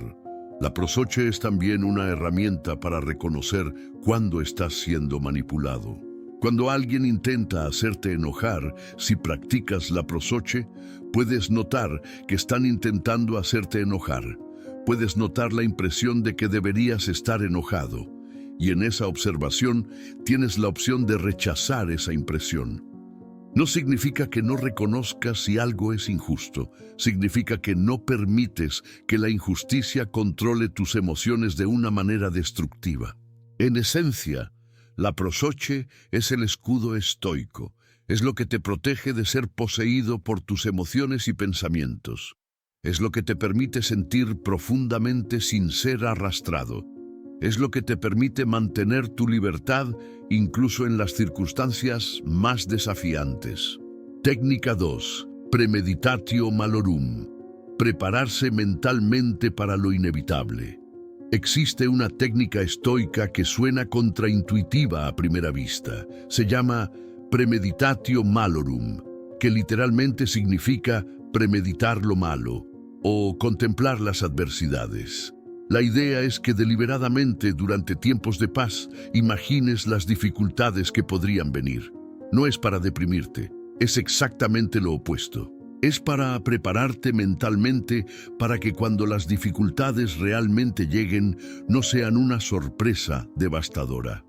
La prosoche es también una herramienta para reconocer cuándo estás siendo manipulado. Cuando alguien intenta hacerte enojar, si practicas la prosoche, puedes notar que están intentando hacerte enojar. Puedes notar la impresión de que deberías estar enojado. Y en esa observación tienes la opción de rechazar esa impresión. No significa que no reconozcas si algo es injusto. Significa que no permites que la injusticia controle tus emociones de una manera destructiva. En esencia, la prosoche es el escudo estoico, es lo que te protege de ser poseído por tus emociones y pensamientos. Es lo que te permite sentir profundamente sin ser arrastrado. Es lo que te permite mantener tu libertad incluso en las circunstancias más desafiantes. Técnica 2. Premeditatio malorum. Prepararse mentalmente para lo inevitable. Existe una técnica estoica que suena contraintuitiva a primera vista. Se llama premeditatio malorum, que literalmente significa premeditar lo malo o contemplar las adversidades. La idea es que deliberadamente durante tiempos de paz imagines las dificultades que podrían venir. No es para deprimirte, es exactamente lo opuesto. Es para prepararte mentalmente para que cuando las dificultades realmente lleguen no sean una sorpresa devastadora.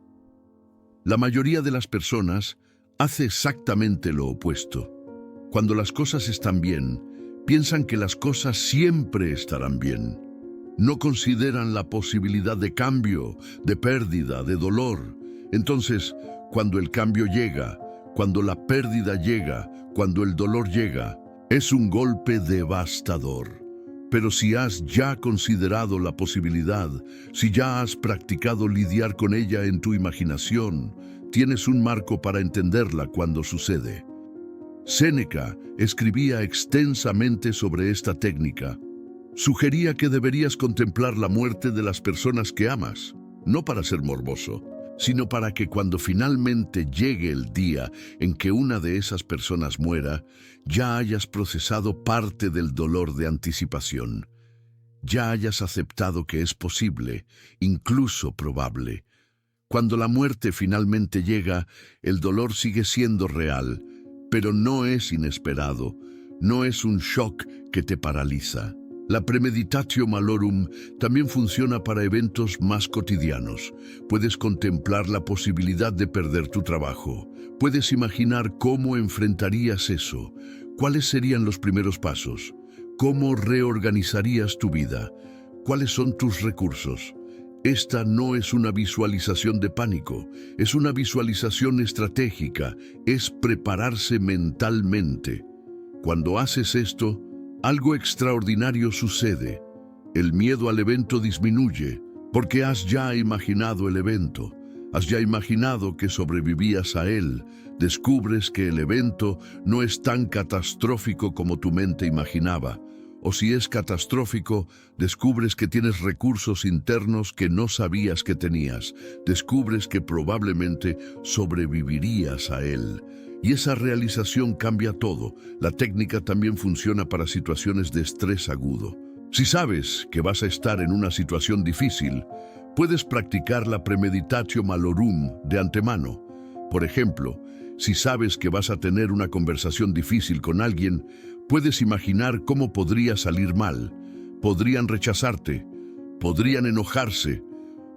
La mayoría de las personas hace exactamente lo opuesto. Cuando las cosas están bien, piensan que las cosas siempre estarán bien. No consideran la posibilidad de cambio, de pérdida, de dolor. Entonces, cuando el cambio llega, cuando la pérdida llega, cuando el dolor llega, es un golpe devastador. Pero si has ya considerado la posibilidad, si ya has practicado lidiar con ella en tu imaginación, tienes un marco para entenderla cuando sucede. Séneca escribía extensamente sobre esta técnica. Sugería que deberías contemplar la muerte de las personas que amas, no para ser morboso, sino para que cuando finalmente llegue el día en que una de esas personas muera, ya hayas procesado parte del dolor de anticipación. Ya hayas aceptado que es posible, incluso probable. Cuando la muerte finalmente llega, el dolor sigue siendo real, pero no es inesperado, no es un shock que te paraliza. La premeditatio malorum también funciona para eventos más cotidianos. Puedes contemplar la posibilidad de perder tu trabajo. Puedes imaginar cómo enfrentarías eso. ¿Cuáles serían los primeros pasos? ¿Cómo reorganizarías tu vida? ¿Cuáles son tus recursos? Esta no es una visualización de pánico, es una visualización estratégica, es prepararse mentalmente. Cuando haces esto, algo extraordinario sucede. El miedo al evento disminuye porque has ya imaginado el evento. Has ya imaginado que sobrevivías a él. Descubres que el evento no es tan catastrófico como tu mente imaginaba. O si es catastrófico, descubres que tienes recursos internos que no sabías que tenías. Descubres que probablemente sobrevivirías a él. Y esa realización cambia todo. La técnica también funciona para situaciones de estrés agudo. Si sabes que vas a estar en una situación difícil, puedes practicar la premeditatio malorum de antemano. Por ejemplo, si sabes que vas a tener una conversación difícil con alguien, puedes imaginar cómo podría salir mal. Podrían rechazarte, podrían enojarse,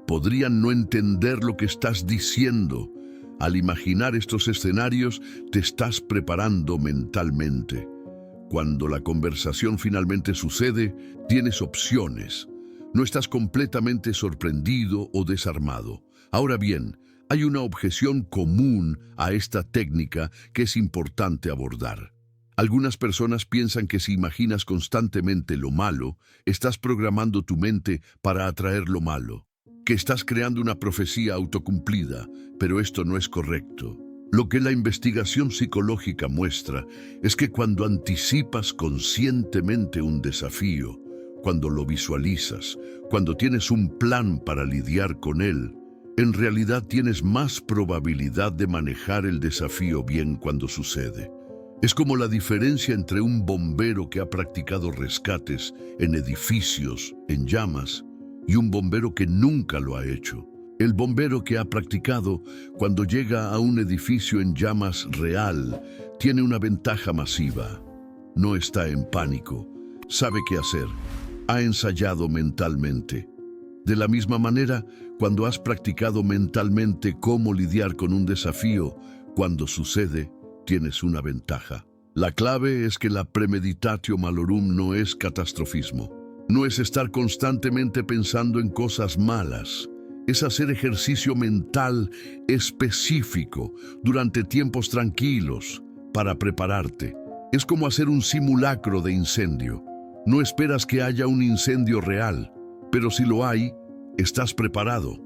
podrían no entender lo que estás diciendo. Al imaginar estos escenarios, te estás preparando mentalmente. Cuando la conversación finalmente sucede, tienes opciones. No estás completamente sorprendido o desarmado. Ahora bien, Hay una objeción común a esta técnica que es importante abordar. Algunas personas piensan que si imaginas constantemente lo malo, estás programando tu mente para atraer lo malo, que estás creando una profecía autocumplida, pero esto no es correcto. Lo que la investigación psicológica muestra es que cuando anticipas conscientemente un desafío, cuando lo visualizas, cuando tienes un plan para lidiar con él, en realidad tienes más probabilidad de manejar el desafío bien cuando sucede. Es como la diferencia entre un bombero que ha practicado rescates en edificios en llamas y un bombero que nunca lo ha hecho. El bombero que ha practicado, cuando llega a un edificio en llamas real, tiene una ventaja masiva. No está en pánico, sabe qué hacer, ha ensayado mentalmente. De la misma manera, cuando has practicado mentalmente cómo lidiar con un desafío, cuando sucede, tienes una ventaja. La clave es que la premeditatio malorum no es catastrofismo. No es estar constantemente pensando en cosas malas. Es hacer ejercicio mental específico durante tiempos tranquilos para prepararte. Es como hacer un simulacro de incendio. No esperas que haya un incendio real, pero si lo hay, estás preparado.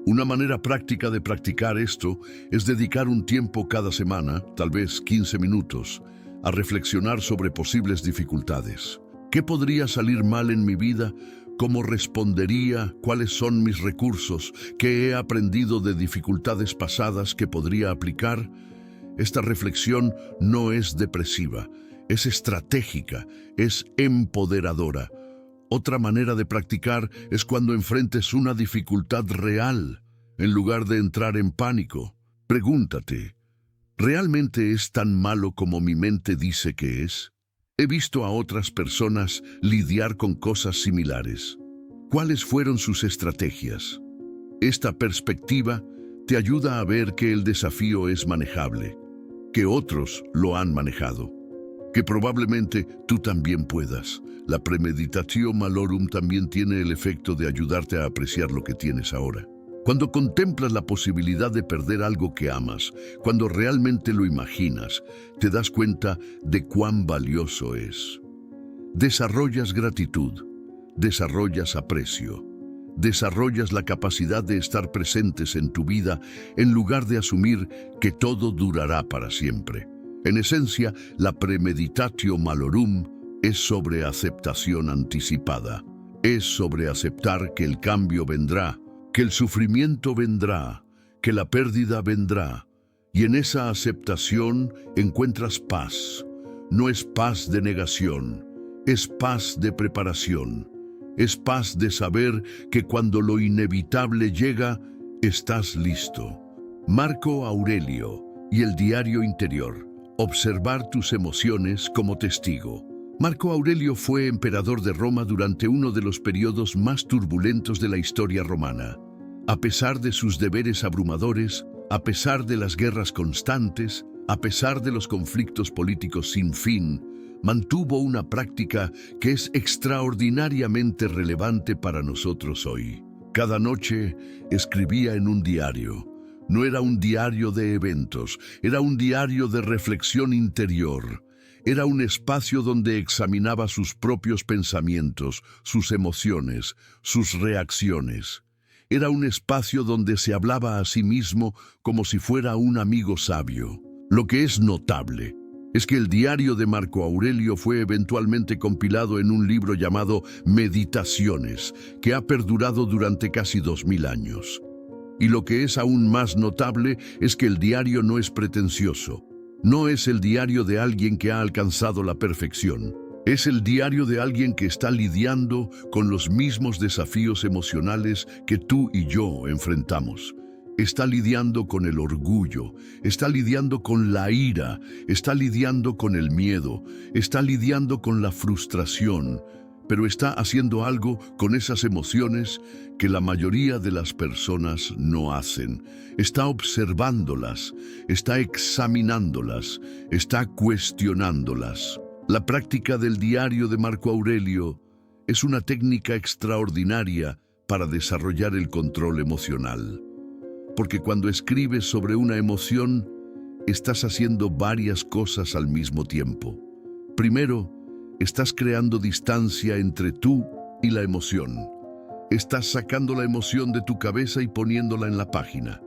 Una manera práctica de practicar esto es dedicar un tiempo cada semana, tal vez 15 minutos, a reflexionar sobre posibles dificultades. ¿Qué podría salir mal en mi vida? ¿Cómo respondería? ¿Cuáles son mis recursos? ¿Qué he aprendido de dificultades pasadas que podría aplicar? Esta reflexión no es depresiva, es estratégica, es empoderadora. Otra manera de practicar es cuando enfrentes una dificultad real, en lugar de entrar en pánico. Pregúntate, ¿realmente es tan malo como mi mente dice que es? He visto a otras personas lidiar con cosas similares. ¿Cuáles fueron sus estrategias? Esta perspectiva te ayuda a ver que el desafío es manejable, que otros lo han manejado, que probablemente tú también puedas. La premeditatio malorum también tiene el efecto de ayudarte a apreciar lo que tienes ahora. Cuando contemplas la posibilidad de perder algo que amas, cuando realmente lo imaginas, te das cuenta de cuán valioso es. Desarrollas gratitud, desarrollas aprecio, desarrollas la capacidad de estar presentes en tu vida en lugar de asumir que todo durará para siempre. En esencia, la premeditatio malorum es sobre aceptación anticipada. Es sobre aceptar que el cambio vendrá, que el sufrimiento vendrá, que la pérdida vendrá. Y en esa aceptación encuentras paz. No es paz de negación, es paz de preparación. Es paz de saber que cuando lo inevitable llega, estás listo. Marco Aurelio y el diario interior. Observar tus emociones como testigo. Marco Aurelio fue emperador de Roma durante uno de los periodos más turbulentos de la historia romana. A pesar de sus deberes abrumadores, a pesar de las guerras constantes, a pesar de los conflictos políticos sin fin, mantuvo una práctica que es extraordinariamente relevante para nosotros hoy. Cada noche escribía en un diario. No era un diario de eventos, era un diario de reflexión interior. Era un espacio donde examinaba sus propios pensamientos, sus emociones, sus reacciones. Era un espacio donde se hablaba a sí mismo como si fuera un amigo sabio. Lo que es notable es que el diario de Marco Aurelio fue eventualmente compilado en un libro llamado Meditaciones, que ha perdurado durante casi 2000 años. Y lo que es aún más notable es que el diario no es pretencioso. No es el diario de alguien que ha alcanzado la perfección. Es el diario de alguien que está lidiando con los mismos desafíos emocionales que tú y yo enfrentamos. Está lidiando con el orgullo, está lidiando con la ira, está lidiando con el miedo, está lidiando con la frustración, pero está haciendo algo con esas emociones que la mayoría de las personas no hacen. Está observándolas, está examinándolas, está cuestionándolas. La práctica del diario de Marco Aurelio es una técnica extraordinaria para desarrollar el control emocional. porque cuando escribes sobre una emoción, estás haciendo varias cosas al mismo tiempo. Primero, estás creando distancia entre tú y la emoción. Estás sacando la emoción de tu cabeza y poniéndola en la página.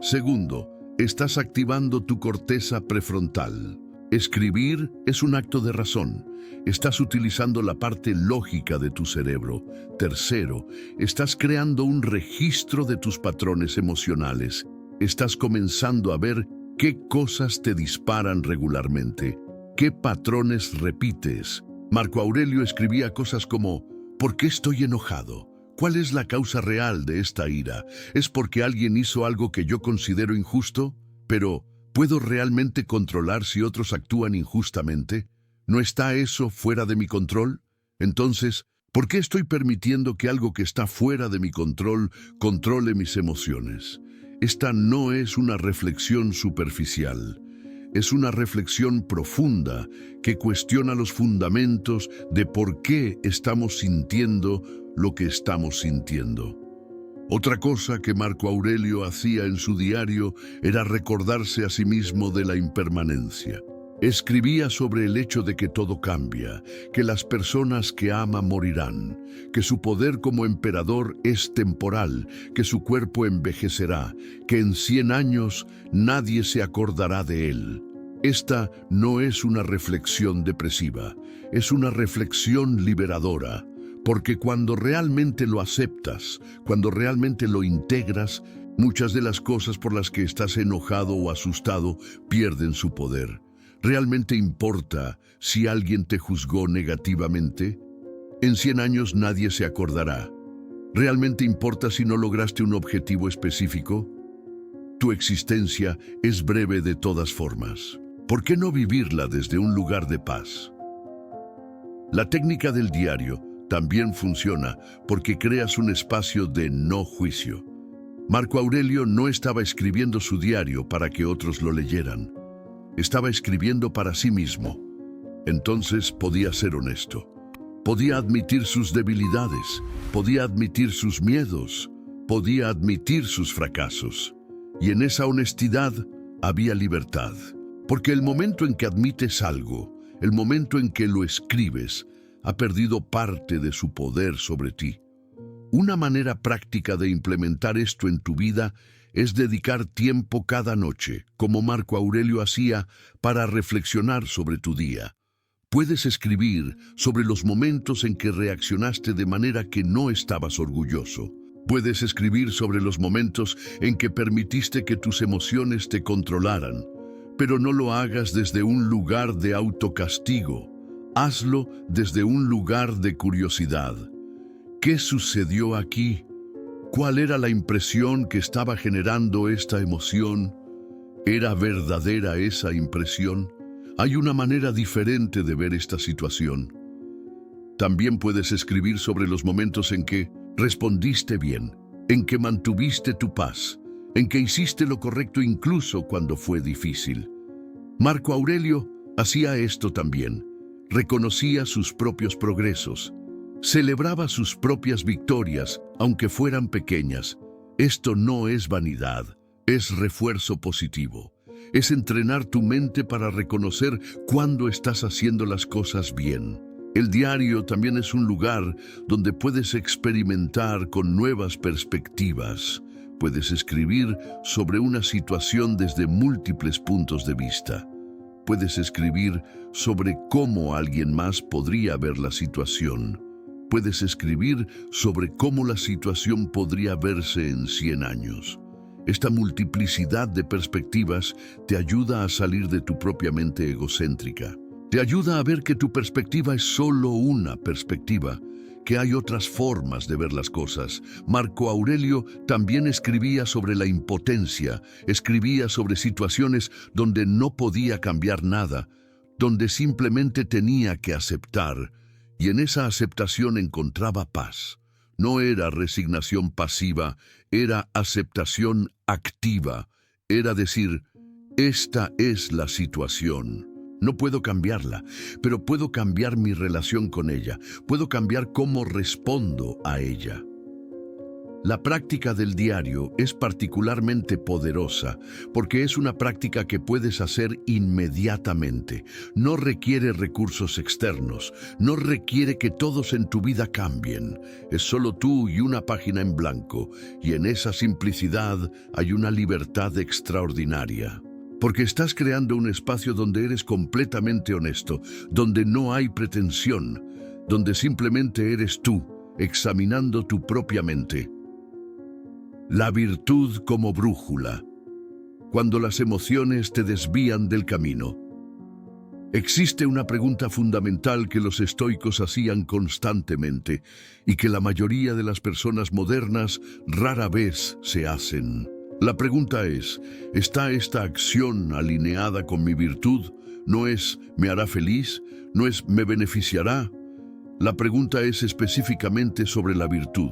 Segundo, estás activando tu corteza prefrontal. Escribir es un acto de razón. Estás utilizando la parte lógica de tu cerebro. Tercero, estás creando un registro de tus patrones emocionales. Estás comenzando a ver qué cosas te disparan regularmente, qué patrones repites. Marco Aurelio escribía cosas como: ¿por qué estoy enojado? ¿Cuál es la causa real de esta ira? ¿Es porque alguien hizo algo que yo considero injusto? Pero, ¿puedo realmente controlar si otros actúan injustamente? ¿No está eso fuera de mi control? Entonces, ¿por qué estoy permitiendo que algo que está fuera de mi control controle mis emociones? Esta no es una reflexión superficial. Es una reflexión profunda que cuestiona los fundamentos de por qué estamos sintiendo lo que estamos sintiendo. Otra cosa que Marco Aurelio hacía en su diario era recordarse a sí mismo de la impermanencia. Escribía sobre el hecho de que todo cambia, que las personas que ama morirán, que su poder como emperador es temporal, que su cuerpo envejecerá, que en 100 años nadie se acordará de él. Esta no es una reflexión depresiva, es una reflexión liberadora, porque cuando realmente lo aceptas, cuando realmente lo integras, muchas de las cosas por las que estás enojado o asustado pierden su poder. ¿Realmente importa si alguien te juzgó negativamente? En 100 años nadie se acordará. ¿Realmente importa si no lograste un objetivo específico? Tu existencia es breve de todas formas. ¿Por qué no vivirla desde un lugar de paz? La técnica del diario también funciona porque creas un espacio de no juicio. Marco Aurelio no estaba escribiendo su diario para que otros lo leyeran. Estaba escribiendo para sí mismo. Entonces podía ser honesto. Podía admitir sus debilidades, podía admitir sus miedos, podía admitir sus fracasos. Y en esa honestidad había libertad. Porque el momento en que admites algo, el momento en que lo escribes, ha perdido parte de su poder sobre ti. Una manera práctica de implementar esto en tu vida es dedicar tiempo cada noche, como Marco Aurelio hacía, para reflexionar sobre tu día. Puedes escribir sobre los momentos en que reaccionaste de manera que no estabas orgulloso. Puedes escribir sobre los momentos en que permitiste que tus emociones te controlaran. Pero no lo hagas desde un lugar de autocastigo. Hazlo desde un lugar de curiosidad. ¿Qué sucedió aquí? ¿Cuál era la impresión que estaba generando esta emoción? ¿Era verdadera esa impresión? Hay una manera diferente de ver esta situación. También puedes escribir sobre los momentos en que respondiste bien, en que mantuviste tu paz, en que hiciste lo correcto incluso cuando fue difícil. Marco Aurelio hacía esto también. Reconocía sus propios progresos. Celebraba sus propias victorias, aunque fueran pequeñas. Esto no es vanidad, es refuerzo positivo. Es entrenar tu mente para reconocer cuándo estás haciendo las cosas bien. El diario también es un lugar donde puedes experimentar con nuevas perspectivas. Puedes escribir sobre una situación desde múltiples puntos de vista. Puedes escribir sobre cómo alguien más podría ver la situación. Puedes escribir sobre cómo la situación podría verse en 100 años. Esta multiplicidad de perspectivas te ayuda a salir de tu propia mente egocéntrica. Te ayuda a ver que tu perspectiva es solo una perspectiva, que hay otras formas de ver las cosas. Marco Aurelio también escribía sobre la impotencia, escribía sobre situaciones donde no podía cambiar nada, donde simplemente tenía que aceptar, y en esa aceptación encontraba paz. No era resignación pasiva, era aceptación activa. Era decir, esta es la situación. No puedo cambiarla, pero puedo cambiar mi relación con ella. Puedo cambiar cómo respondo a ella. La práctica del diario es particularmente poderosa porque es una práctica que puedes hacer inmediatamente. No requiere recursos externos, no requiere que todos en tu vida cambien. Es solo tú y una página en blanco, y en esa simplicidad hay una libertad extraordinaria. Porque estás creando un espacio donde eres completamente honesto, donde no hay pretensión, donde simplemente eres tú, examinando tu propia mente. La virtud como brújula. Cuando las emociones te desvían del camino. Existe una pregunta fundamental que los estoicos hacían constantemente y que la mayoría de las personas modernas rara vez se hacen. La pregunta es, ¿está esta acción alineada con mi virtud? ¿No es ¿me hará feliz? ¿No es ¿me beneficiará? La pregunta es específicamente sobre la virtud.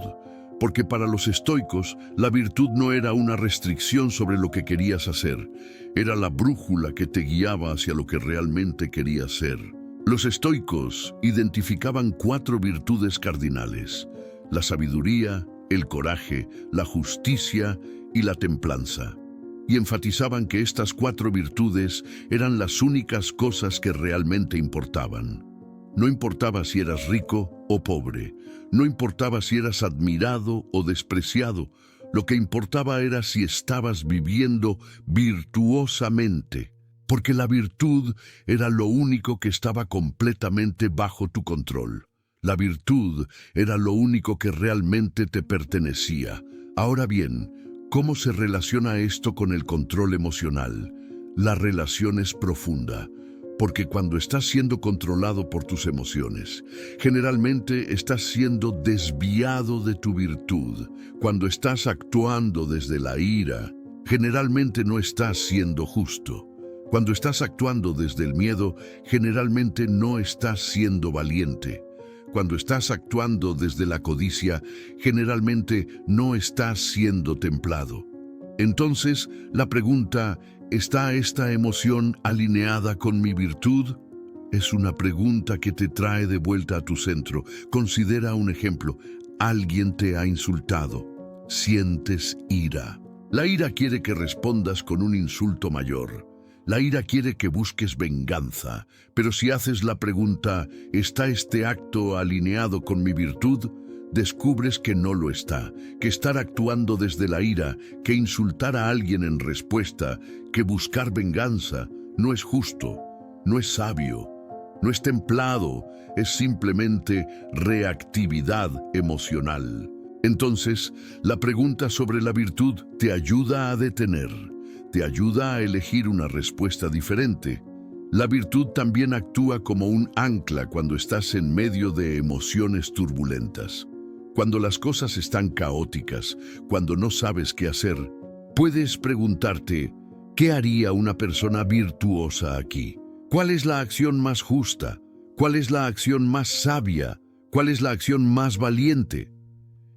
Porque para los estoicos, la virtud no era una restricción sobre lo que querías hacer, era la brújula que te guiaba hacia lo que realmente querías ser. Los estoicos identificaban 4 virtudes cardinales: la sabiduría, el coraje, la justicia y la templanza. Y enfatizaban que estas 4 virtudes eran las únicas cosas que realmente importaban. No importaba si eras rico o pobre, no importaba si eras admirado o despreciado, lo que importaba era si estabas viviendo virtuosamente, porque la virtud era lo único que estaba completamente bajo tu control. La virtud era lo único que realmente te pertenecía. Ahora bien, ¿cómo se relaciona esto con el control emocional? La relación es profunda. Porque cuando estás siendo controlado por tus emociones, generalmente estás siendo desviado de tu virtud. Cuando estás actuando desde la ira, generalmente no estás siendo justo. Cuando estás actuando desde el miedo, generalmente no estás siendo valiente. Cuando estás actuando desde la codicia, generalmente no estás siendo templado. Entonces, la pregunta, ¿está esta emoción alineada con mi virtud? Es una pregunta que te trae de vuelta a tu centro. Considera un ejemplo. Alguien te ha insultado. Sientes ira. La ira quiere que respondas con un insulto mayor. La ira quiere que busques venganza. Pero si haces la pregunta, ¿está este acto alineado con mi virtud?, descubres que no lo está, que estar actuando desde la ira, que insultar a alguien en respuesta, que buscar venganza, no es justo, no es sabio, no es templado, es simplemente reactividad emocional. Entonces, la pregunta sobre la virtud te ayuda a detener, te ayuda a elegir una respuesta diferente. La virtud también actúa como un ancla cuando estás en medio de emociones turbulentas. Cuando las cosas están caóticas, cuando no sabes qué hacer, puedes preguntarte, ¿qué haría una persona virtuosa aquí? ¿Cuál es la acción más justa? ¿Cuál es la acción más sabia? ¿Cuál es la acción más valiente?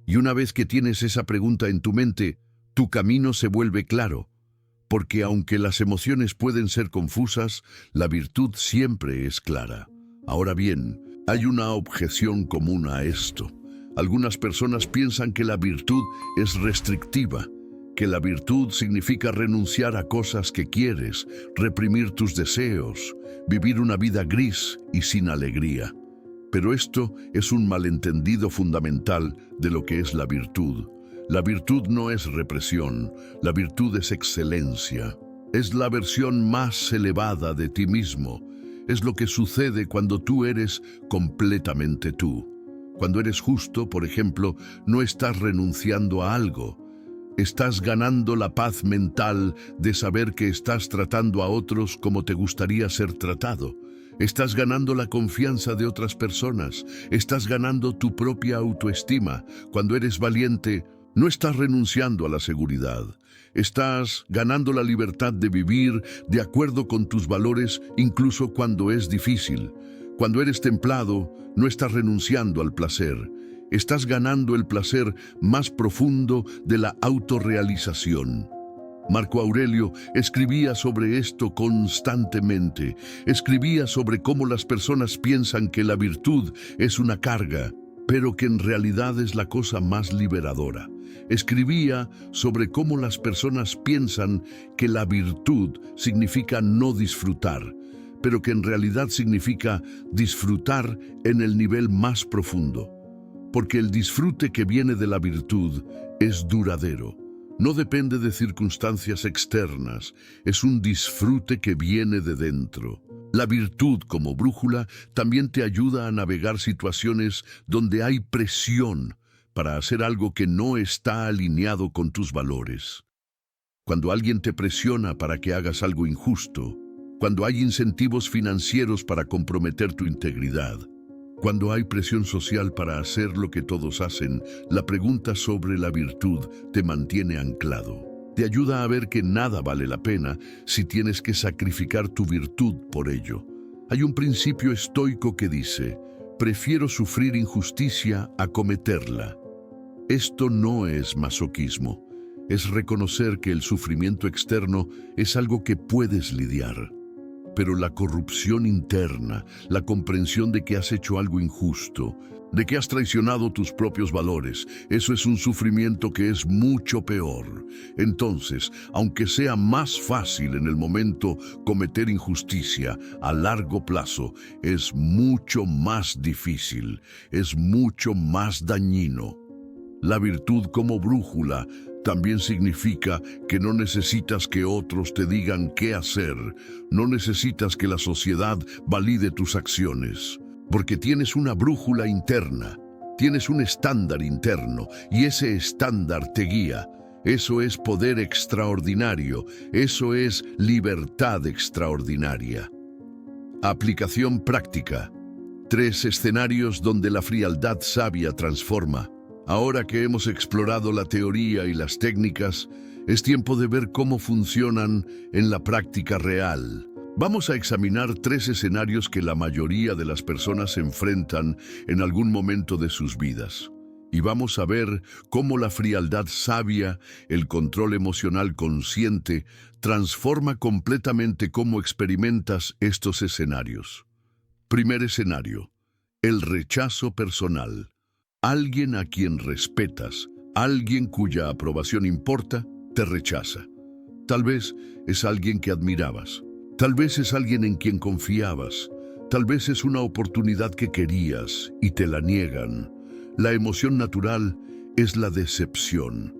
Y una vez que tienes esa pregunta en tu mente, tu camino se vuelve claro. Porque aunque las emociones pueden ser confusas, la virtud siempre es clara. Ahora bien, hay una objeción común a esto. Algunas personas piensan que la virtud es restrictiva, que la virtud significa renunciar a cosas que quieres, reprimir tus deseos, vivir una vida gris y sin alegría. Pero esto es un malentendido fundamental de lo que es la virtud. La virtud no es represión, la virtud es excelencia. Es la versión más elevada de ti mismo. Es lo que sucede cuando tú eres completamente tú. Cuando eres justo, por ejemplo, no estás renunciando a algo. Estás ganando la paz mental de saber que estás tratando a otros como te gustaría ser tratado. Estás ganando la confianza de otras personas. Estás ganando tu propia autoestima. Cuando eres valiente, no estás renunciando a la seguridad. Estás ganando la libertad de vivir de acuerdo con tus valores, incluso cuando es difícil. Cuando eres templado, no estás renunciando al placer. Estás ganando el placer más profundo de la autorrealización. Marco Aurelio escribía sobre esto constantemente. Escribía sobre cómo las personas piensan que la virtud es una carga, pero que en realidad es la cosa más liberadora. escribía sobre cómo las personas piensan que la virtud significa no disfrutar, pero que en realidad significa disfrutar en el nivel más profundo. Porque el disfrute que viene de la virtud es duradero. No depende de circunstancias externas, es un disfrute que viene de dentro. La virtud como brújula también te ayuda a navegar situaciones donde hay presión para hacer algo que no está alineado con tus valores. Cuando alguien te presiona para que hagas algo injusto, cuando hay incentivos financieros para comprometer tu integridad, cuando hay presión social para hacer lo que todos hacen, la pregunta sobre la virtud te mantiene anclado. Te ayuda a ver que nada vale la pena si tienes que sacrificar tu virtud por ello. Hay un principio estoico que dice: prefiero sufrir injusticia a cometerla. Esto no es masoquismo, es reconocer que el sufrimiento externo es algo que puedes lidiar. Pero la corrupción interna, la comprensión de que has hecho algo injusto, de que has traicionado tus propios valores, eso es un sufrimiento que es mucho peor. Entonces, aunque sea más fácil en el momento cometer injusticia, a largo plazo es mucho más difícil, es mucho más dañino. La virtud como brújula también significa que no necesitas que otros te digan qué hacer, no necesitas que la sociedad valide tus acciones, porque tienes una brújula interna, tienes un estándar interno y ese estándar te guía. Eso es poder extraordinario, eso es libertad extraordinaria. Aplicación práctica. 3 escenarios donde la frialdad sabia transforma. Ahora que hemos explorado la teoría y las técnicas, es tiempo de ver cómo funcionan en la práctica real. Vamos a examinar 3 escenarios que la mayoría de las personas enfrentan en algún momento de sus vidas. Y vamos a ver cómo la frialdad sabia, el control emocional consciente, transforma completamente cómo experimentas estos escenarios. Primer escenario: el rechazo personal. Alguien a quien respetas, alguien cuya aprobación importa, te rechaza. Tal vez es alguien que admirabas, tal vez es alguien en quien confiabas, tal vez es una oportunidad que querías y te la niegan. La emoción natural es la decepción.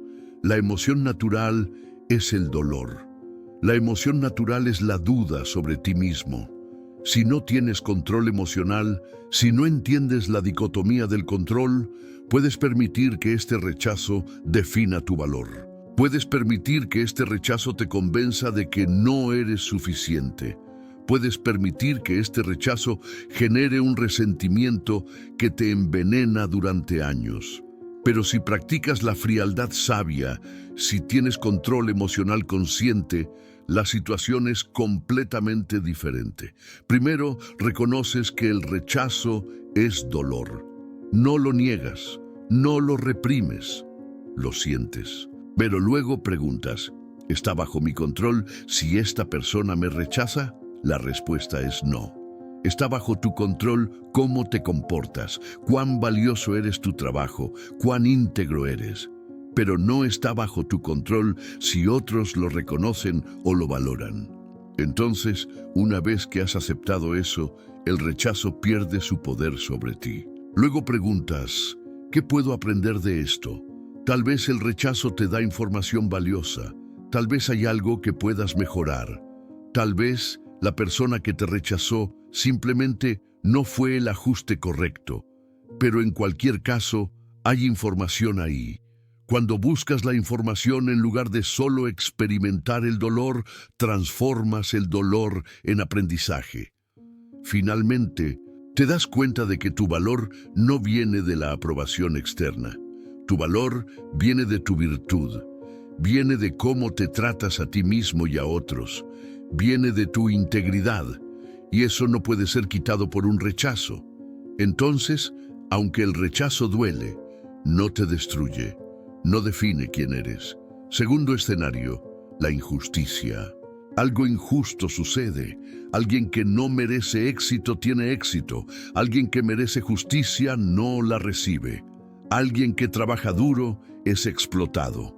La emoción natural es el dolor. La emoción natural es la duda sobre ti mismo. Si no tienes control emocional, si no entiendes la dicotomía del control, puedes permitir que este rechazo defina tu valor. Puedes permitir que este rechazo te convenza de que no eres suficiente. Puedes permitir que este rechazo genere un resentimiento que te envenena durante años. Pero si practicas la frialdad sabia, si tienes control emocional consciente, la situación es completamente diferente. Primero, reconoces que el rechazo es dolor. No lo niegas, no lo reprimes, lo sientes. Pero luego preguntas: ¿está bajo mi control si esta persona me rechaza? La respuesta es no. Está bajo tu control cómo te comportas, cuán valioso eres tu trabajo, cuán íntegro eres. Pero no está bajo tu control si otros lo reconocen o lo valoran. Entonces, una vez que has aceptado eso, el rechazo pierde su poder sobre ti. Luego preguntas: ¿qué puedo aprender de esto? Tal vez el rechazo te da información valiosa. Tal vez hay algo que puedas mejorar. Tal vez la persona que te rechazó simplemente no fue el ajuste correcto. Pero en cualquier caso, hay información ahí. Cuando buscas la información en lugar de solo experimentar el dolor, transformas el dolor en aprendizaje. Finalmente, te das cuenta de que tu valor no viene de la aprobación externa. Tu valor viene de tu virtud, viene de cómo te tratas a ti mismo y a otros, viene de tu integridad, y eso no puede ser quitado por un rechazo. Entonces, aunque el rechazo duele, no te destruye. No define quién eres. Segundo escenario: la injusticia. Algo injusto sucede. Alguien que no merece éxito tiene éxito. Alguien que merece justicia no la recibe. Alguien que trabaja duro es explotado.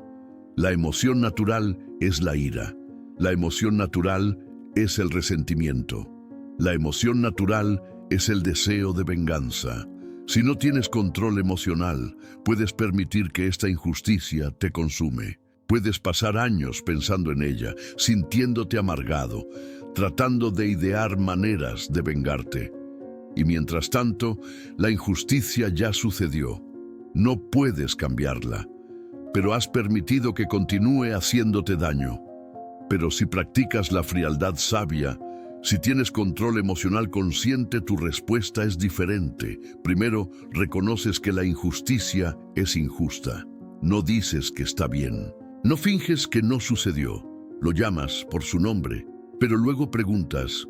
La emoción natural es la ira. La emoción natural es el resentimiento. La emoción natural es el deseo de venganza. Si no tienes control emocional, puedes permitir que esta injusticia te consume. Puedes pasar años pensando en ella, sintiéndote amargado, tratando de idear maneras de vengarte. Y mientras tanto, la injusticia ya sucedió. No puedes cambiarla, pero has permitido que continúe haciéndote daño. Pero si practicas la frialdad sabia, si tienes control emocional consciente, tu respuesta es diferente. Primero, reconoces que la injusticia es injusta. No dices que está bien. No finges que no sucedió. Lo llamas por su nombre, pero luego preguntas,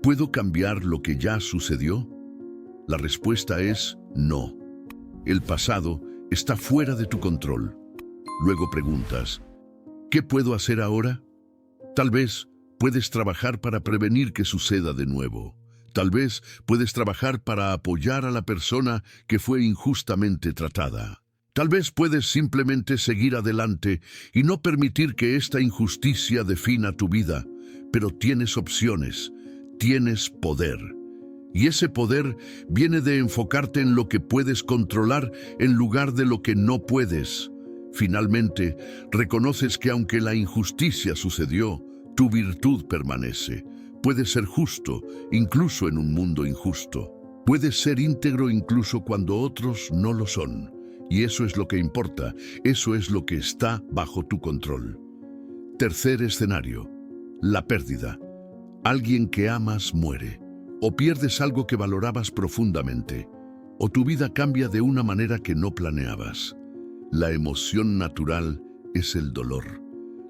¿puedo cambiar lo que ya sucedió? La respuesta es no. El pasado está fuera de tu control. Luego preguntas, ¿qué puedo hacer ahora? Tal vez puedes trabajar para prevenir que suceda de nuevo. Tal vez puedes trabajar para apoyar a la persona que fue injustamente tratada. Tal vez puedes simplemente seguir adelante y no permitir que esta injusticia defina tu vida. Pero tienes opciones, tienes poder. Y ese poder viene de enfocarte en lo que puedes controlar en lugar de lo que no puedes. Finalmente, reconoces que aunque la injusticia sucedió, tu virtud permanece. Puedes ser justo, incluso en un mundo injusto. Puedes ser íntegro incluso cuando otros no lo son. Y eso es lo que importa, eso es lo que está bajo tu control. Tercer escenario, la pérdida. Alguien que amas muere. O pierdes algo que valorabas profundamente, o tu vida cambia de una manera que no planeabas. La emoción natural es el dolor.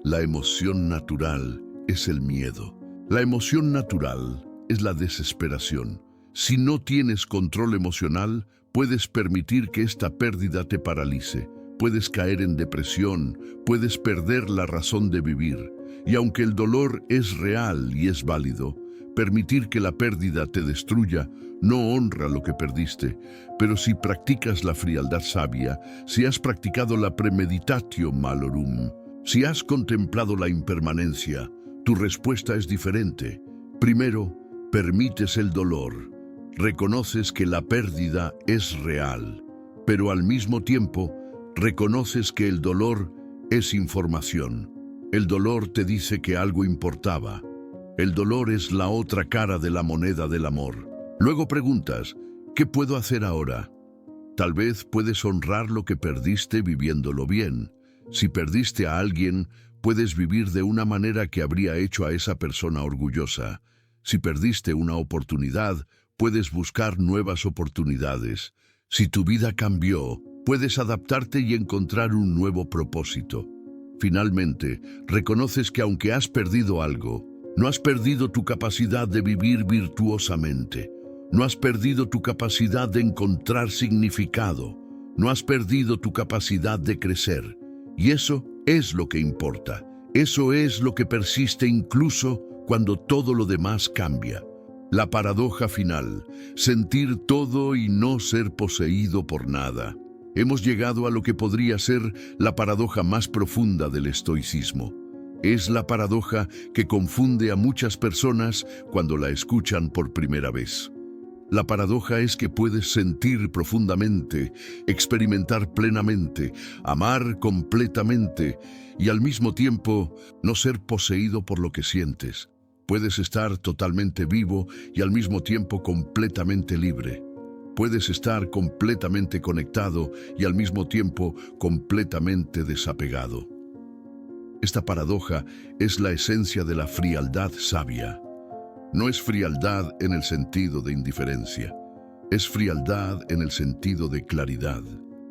La emoción natural es el miedo. La emoción natural es la desesperación. Si no tienes control emocional, puedes permitir que esta pérdida te paralice. Puedes caer en depresión, puedes perder la razón de vivir. Y aunque el dolor es real y es válido, permitir que la pérdida te destruya no honra lo que perdiste, pero si practicas la frialdad sabia, si has practicado la premeditatio malorum, si has contemplado la impermanencia, tu respuesta es diferente. Primero, permites el dolor, reconoces que la pérdida es real, pero al mismo tiempo, reconoces que el dolor es información. El dolor te dice que algo importaba. El dolor es la otra cara de la moneda del amor. Luego preguntas, ¿qué puedo hacer ahora? Tal vez puedes honrar lo que perdiste viviéndolo bien. Si perdiste a alguien, puedes vivir de una manera que habría hecho a esa persona orgullosa. Si perdiste una oportunidad, puedes buscar nuevas oportunidades. Si tu vida cambió, puedes adaptarte y encontrar un nuevo propósito. Finalmente, reconoces que aunque has perdido algo, no has perdido tu capacidad de vivir virtuosamente. No has perdido tu capacidad de encontrar significado. No has perdido tu capacidad de crecer. Y eso es lo que importa. Eso es lo que persiste incluso cuando todo lo demás cambia. La paradoja final, sentir todo y no ser poseído por nada. Hemos llegado a lo que podría ser la paradoja más profunda del estoicismo. Es la paradoja que confunde a muchas personas cuando la escuchan por primera vez. La paradoja es que puedes sentir profundamente, experimentar plenamente, amar completamente y al mismo tiempo no ser poseído por lo que sientes. Puedes estar totalmente vivo y al mismo tiempo completamente libre. Puedes estar completamente conectado y al mismo tiempo completamente desapegado. Esta paradoja es la esencia de la frialdad sabia. No es frialdad en el sentido de indiferencia. Es frialdad en el sentido de claridad.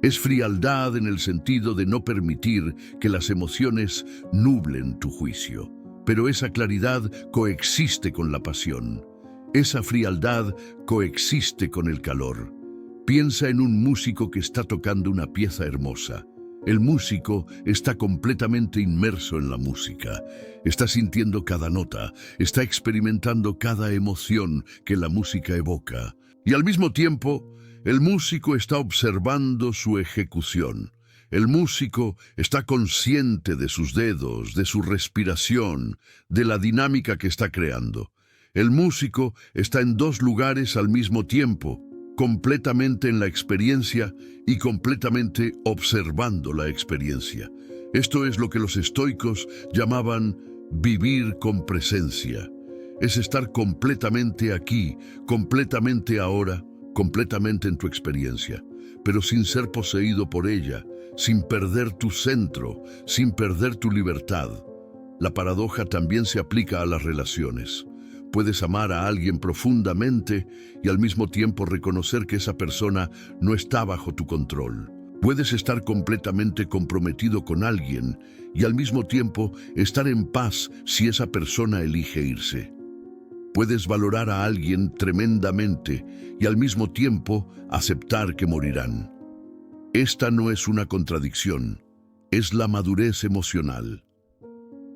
Es frialdad en el sentido de no permitir que las emociones nublen tu juicio. Pero esa claridad coexiste con la pasión. Esa frialdad coexiste con el calor. Piensa en un músico que está tocando una pieza hermosa. El músico está completamente inmerso en la música. Está sintiendo cada nota, está experimentando cada emoción que la música evoca. Y al mismo tiempo, el músico está observando su ejecución. El músico está consciente de sus dedos, de su respiración, de la dinámica que está creando. El músico está en dos lugares al mismo tiempo, completamente en la experiencia y completamente observando la experiencia. Esto es lo que los estoicos llamaban vivir con presencia. Es estar completamente aquí, completamente ahora, completamente en tu experiencia, pero sin ser poseído por ella, sin perder tu centro, sin perder tu libertad. La paradoja también se aplica a las relaciones. Puedes amar a alguien profundamente y al mismo tiempo reconocer que esa persona no está bajo tu control. Puedes estar completamente comprometido con alguien y al mismo tiempo estar en paz si esa persona elige irse. Puedes valorar a alguien tremendamente y al mismo tiempo aceptar que morirán. Esta no es una contradicción, es la madurez emocional.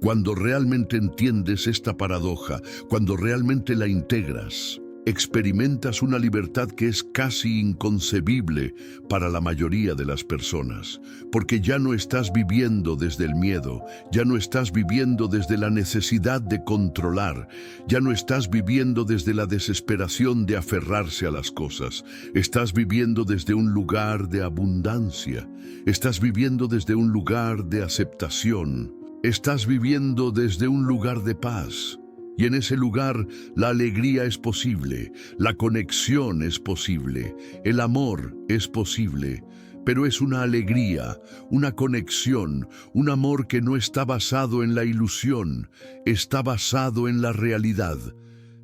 Cuando realmente entiendes esta paradoja, cuando realmente la integras, experimentas una libertad que es casi inconcebible para la mayoría de las personas, porque ya no estás viviendo desde el miedo, ya no estás viviendo desde la necesidad de controlar, ya no estás viviendo desde la desesperación de aferrarse a las cosas, estás viviendo desde un lugar de abundancia, estás viviendo desde un lugar de aceptación, estás viviendo desde un lugar de paz. Y en ese lugar la alegría es posible, la conexión es posible, el amor es posible, pero es una alegría, una conexión, un amor que no está basado en la ilusión, está basado en la realidad.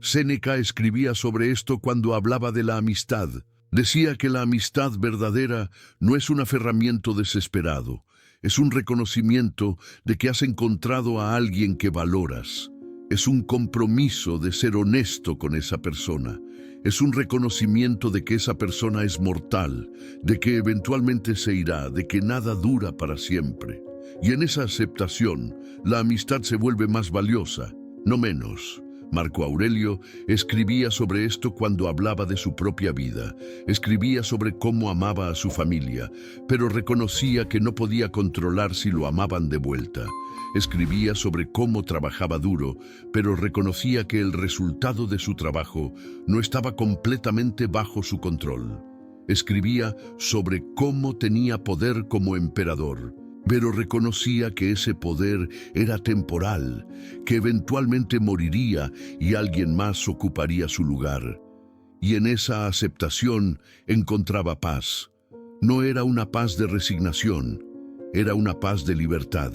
Séneca escribía sobre esto cuando hablaba de la amistad. Decía que la amistad verdadera no es un aferramiento desesperado, es un reconocimiento de que has encontrado a alguien que valoras. Es un compromiso de ser honesto con esa persona. Es un reconocimiento de que esa persona es mortal, de que eventualmente se irá, de que nada dura para siempre. Y en esa aceptación, la amistad se vuelve más valiosa, no menos. Marco Aurelio escribía sobre esto cuando hablaba de su propia vida. Escribía sobre cómo amaba a su familia, pero reconocía que no podía controlar si lo amaban de vuelta. Escribía sobre cómo trabajaba duro, pero reconocía que el resultado de su trabajo no estaba completamente bajo su control. Escribía sobre cómo tenía poder como emperador, pero reconocía que ese poder era temporal, que eventualmente moriría y alguien más ocuparía su lugar. Y en esa aceptación encontraba paz. No era una paz de resignación, era una paz de libertad.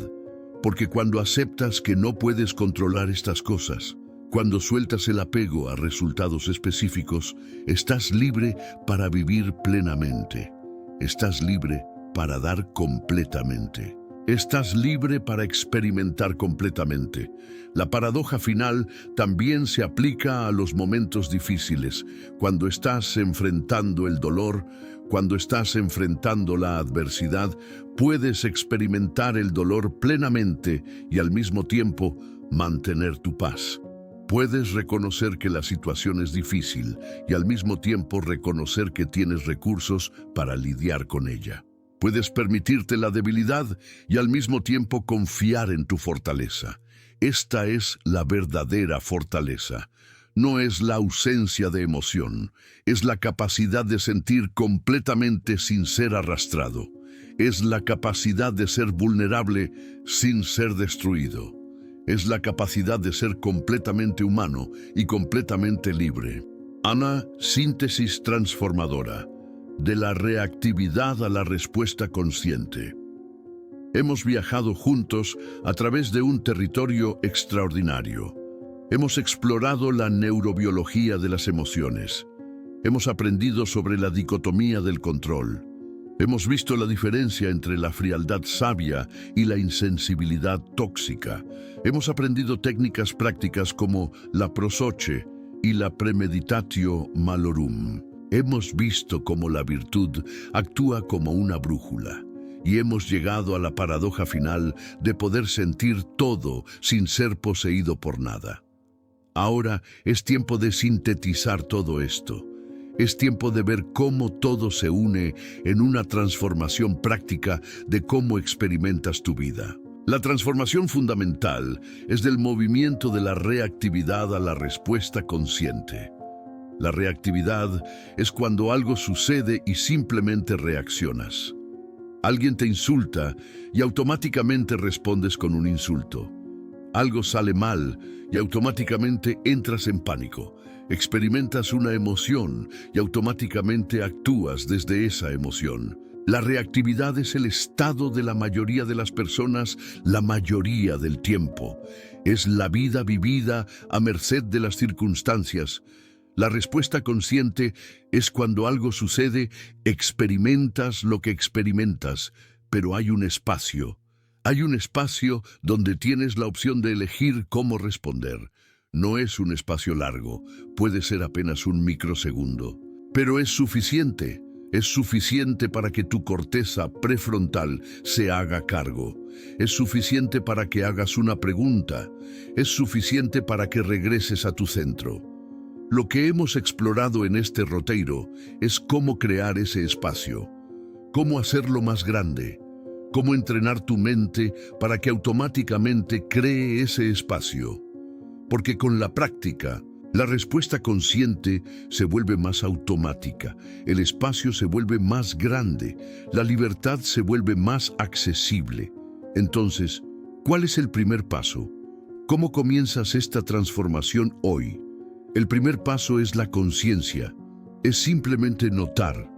Porque cuando aceptas que no puedes controlar estas cosas, cuando sueltas el apego a resultados específicos, estás libre para vivir plenamente. Estás libre para dar completamente. Estás libre para experimentar completamente. La paradoja final también se aplica a los momentos difíciles, cuando estás enfrentando el dolor, cuando estás enfrentando la adversidad, puedes experimentar el dolor plenamente y al mismo tiempo mantener tu paz. Puedes reconocer que la situación es difícil y al mismo tiempo reconocer que tienes recursos para lidiar con ella. Puedes permitirte la debilidad y al mismo tiempo confiar en tu fortaleza. Esta es la verdadera fortaleza. No es la ausencia de emoción, es la capacidad de sentir completamente sin ser arrastrado. Es la capacidad de ser vulnerable sin ser destruido. Es la capacidad de ser completamente humano y completamente libre. Ana, síntesis transformadora. De la reactividad a la respuesta consciente. Hemos viajado juntos a través de un territorio extraordinario. Hemos explorado la neurobiología de las emociones. Hemos aprendido sobre la dicotomía del control. Hemos visto la diferencia entre la frialdad sabia y la insensibilidad tóxica. Hemos aprendido técnicas prácticas como la prosoche y la premeditatio malorum. Hemos visto cómo la virtud actúa como una brújula y hemos llegado a la paradoja final de poder sentir todo sin ser poseído por nada. Ahora es tiempo de sintetizar todo esto. Es tiempo de ver cómo todo se une en una transformación práctica de cómo experimentas tu vida. La transformación fundamental es del movimiento de la reactividad a la respuesta consciente. La reactividad es cuando algo sucede y simplemente reaccionas. Alguien te insulta y automáticamente respondes con un insulto. Algo sale mal y automáticamente entras en pánico. Experimentas una emoción y automáticamente actúas desde esa emoción. La reactividad es el estado de la mayoría de las personas la mayoría del tiempo. Es la vida vivida a merced de las circunstancias. La respuesta consciente es cuando algo sucede, experimentas lo que experimentas, pero hay un espacio. Hay un espacio donde tienes la opción de elegir cómo responder. No es un espacio largo, puede ser apenas un microsegundo, pero es suficiente. Es suficiente para que tu corteza prefrontal se haga cargo. Es suficiente para que hagas una pregunta. Es suficiente para que regreses a tu centro. Lo que hemos explorado en este roteiro es cómo crear ese espacio, cómo hacerlo más grande, cómo entrenar tu mente para que automáticamente cree ese espacio. Porque con la práctica, la respuesta consciente se vuelve más automática, el espacio se vuelve más grande, la libertad se vuelve más accesible. Entonces, ¿cuál es el primer paso? ¿Cómo comienzas esta transformación hoy? El primer paso es la conciencia, es simplemente notar.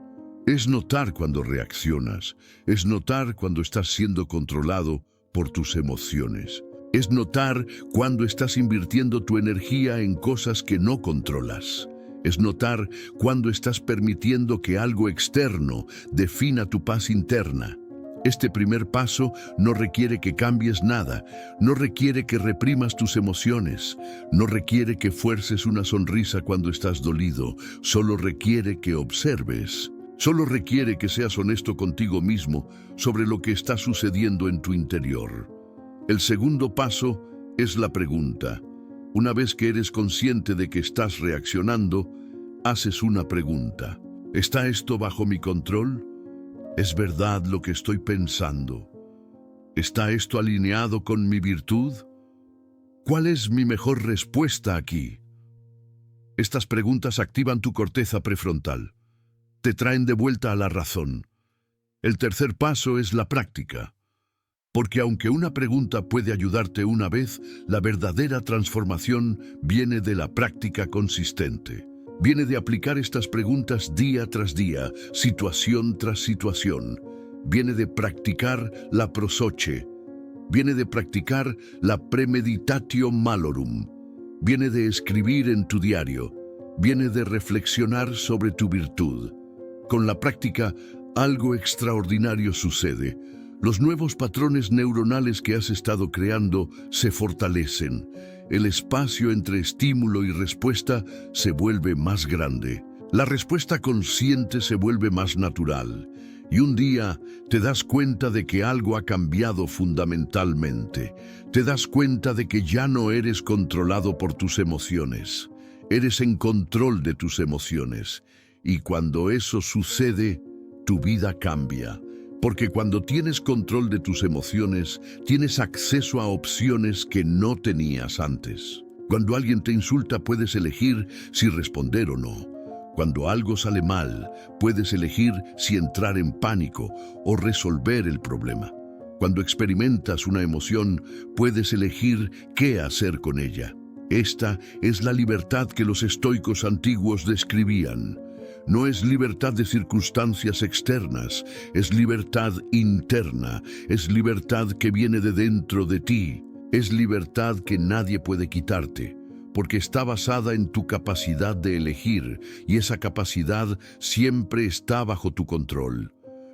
Es notar cuando reaccionas, es notar cuando estás siendo controlado por tus emociones. Es notar cuando estás invirtiendo tu energía en cosas que no controlas. Es notar cuando estás permitiendo que algo externo defina tu paz interna. Este primer paso no requiere que cambies nada, no requiere que reprimas tus emociones, no requiere que fuerces una sonrisa cuando estás dolido, solo requiere que observes. Solo requiere que seas honesto contigo mismo sobre lo que está sucediendo en tu interior. El segundo paso es la pregunta. Una vez que eres consciente de que estás reaccionando, haces una pregunta. ¿Está esto bajo mi control? ¿Es verdad lo que estoy pensando? ¿Está esto alineado con mi virtud? ¿Cuál es mi mejor respuesta aquí? Estas preguntas activan tu corteza prefrontal. Te traen de vuelta a la razón. El tercer paso es la práctica. Porque aunque una pregunta puede ayudarte una vez, la verdadera transformación viene de la práctica consistente. Viene de aplicar estas preguntas día tras día, situación tras situación. Viene de practicar la prosoche. Viene de practicar la premeditatio malorum. Viene de escribir en tu diario. Viene de reflexionar sobre tu virtud. Con la práctica, algo extraordinario sucede. Los nuevos patrones neuronales que has estado creando se fortalecen. El espacio entre estímulo y respuesta se vuelve más grande. La respuesta consciente se vuelve más natural. Y un día te das cuenta de que algo ha cambiado fundamentalmente. Te das cuenta de que ya no eres controlado por tus emociones. Eres en control de tus emociones. Y cuando eso sucede, tu vida cambia. Porque cuando tienes control de tus emociones, tienes acceso a opciones que no tenías antes. Cuando alguien te insulta, puedes elegir si responder o no. Cuando algo sale mal, puedes elegir si entrar en pánico o resolver el problema. Cuando experimentas una emoción, puedes elegir qué hacer con ella. Esta es la libertad que los estoicos antiguos describían. No es libertad de circunstancias externas, es libertad interna, es libertad que viene de dentro de ti, es libertad que nadie puede quitarte, porque está basada en tu capacidad de elegir y esa capacidad siempre está bajo tu control.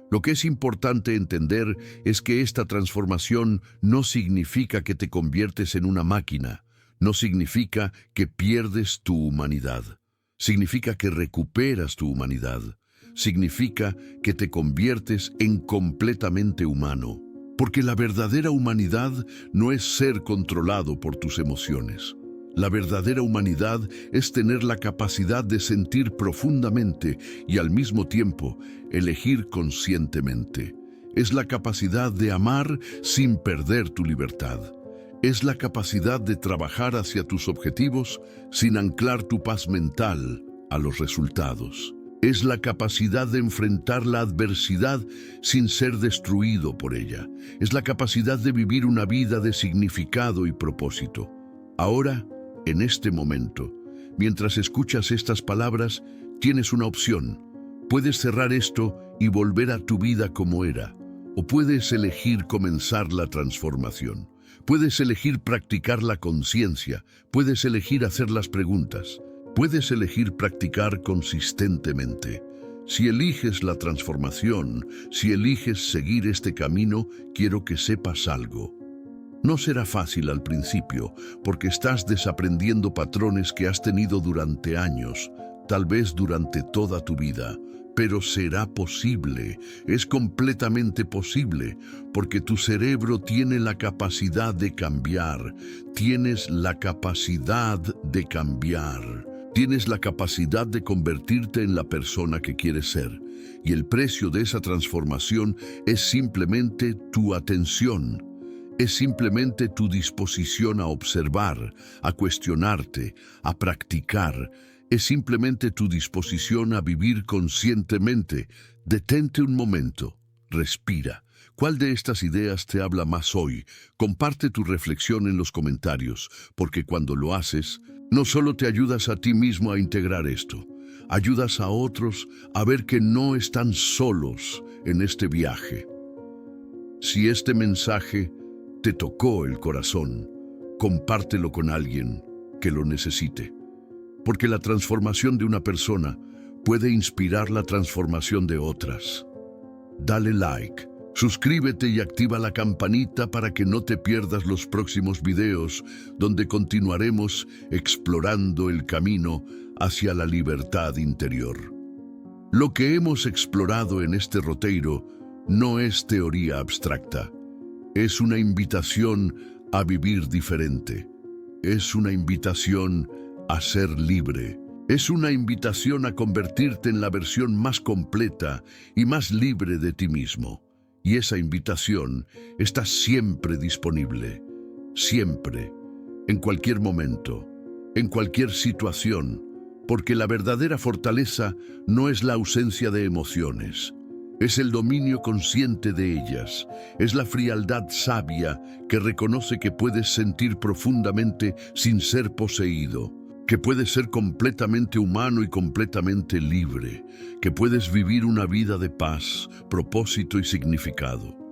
Lo que es importante entender es que esta transformación no significa que te conviertes en una máquina, no significa que pierdes tu humanidad. Significa que recuperas tu humanidad. Significa que te conviertes en completamente humano. Porque la verdadera humanidad no es ser controlado por tus emociones. La verdadera humanidad es tener la capacidad de sentir profundamente y al mismo tiempo elegir conscientemente. Es la capacidad de amar sin perder tu libertad. Es la capacidad de trabajar hacia tus objetivos sin anclar tu paz mental a los resultados. Es la capacidad de enfrentar la adversidad sin ser destruido por ella. Es la capacidad de vivir una vida de significado y propósito. Ahora, en este momento, mientras escuchas estas palabras, tienes una opción. Puedes cerrar esto y volver a tu vida como era, o puedes elegir comenzar la transformación. Puedes elegir practicar la conciencia, puedes elegir hacer las preguntas, puedes elegir practicar consistentemente. Si eliges la transformación, si eliges seguir este camino, quiero que sepas algo. No será fácil al principio, porque estás desaprendiendo patrones que has tenido durante años, tal vez durante toda tu vida. Pero será posible, es completamente posible, porque tu cerebro tiene la capacidad de cambiar. Tienes la capacidad de cambiar. Tienes la capacidad de convertirte en la persona que quieres ser. Y el precio de esa transformación es simplemente tu atención. Es simplemente tu disposición a observar, a cuestionarte, a practicar. Es simplemente tu disposición a vivir conscientemente. Detente un momento, respira. ¿Cuál de estas ideas te habla más hoy? Comparte tu reflexión en los comentarios, porque cuando lo haces, no solo te ayudas a ti mismo a integrar esto, ayudas a otros a ver que no están solos en este viaje. Si este mensaje te tocó el corazón, compártelo con alguien que lo necesite. Porque la transformación de una persona puede inspirar la transformación de otras. Dale like, suscríbete y activa la campanita para que no te pierdas los próximos videos donde continuaremos explorando el camino hacia la libertad interior. Lo que hemos explorado en este roteiro no es teoría abstracta. Es una invitación a vivir diferente. Es una invitación a ser libre. Es una invitación a convertirte en la versión más completa y más libre de ti mismo. Y esa invitación está siempre disponible. Siempre. En cualquier momento. En cualquier situación. Porque la verdadera fortaleza no es la ausencia de emociones. Es el dominio consciente de ellas. Es la frialdad sabia que reconoce que puedes sentir profundamente sin ser poseído, que puedes ser completamente humano y completamente libre, que puedes vivir una vida de paz, propósito y significado.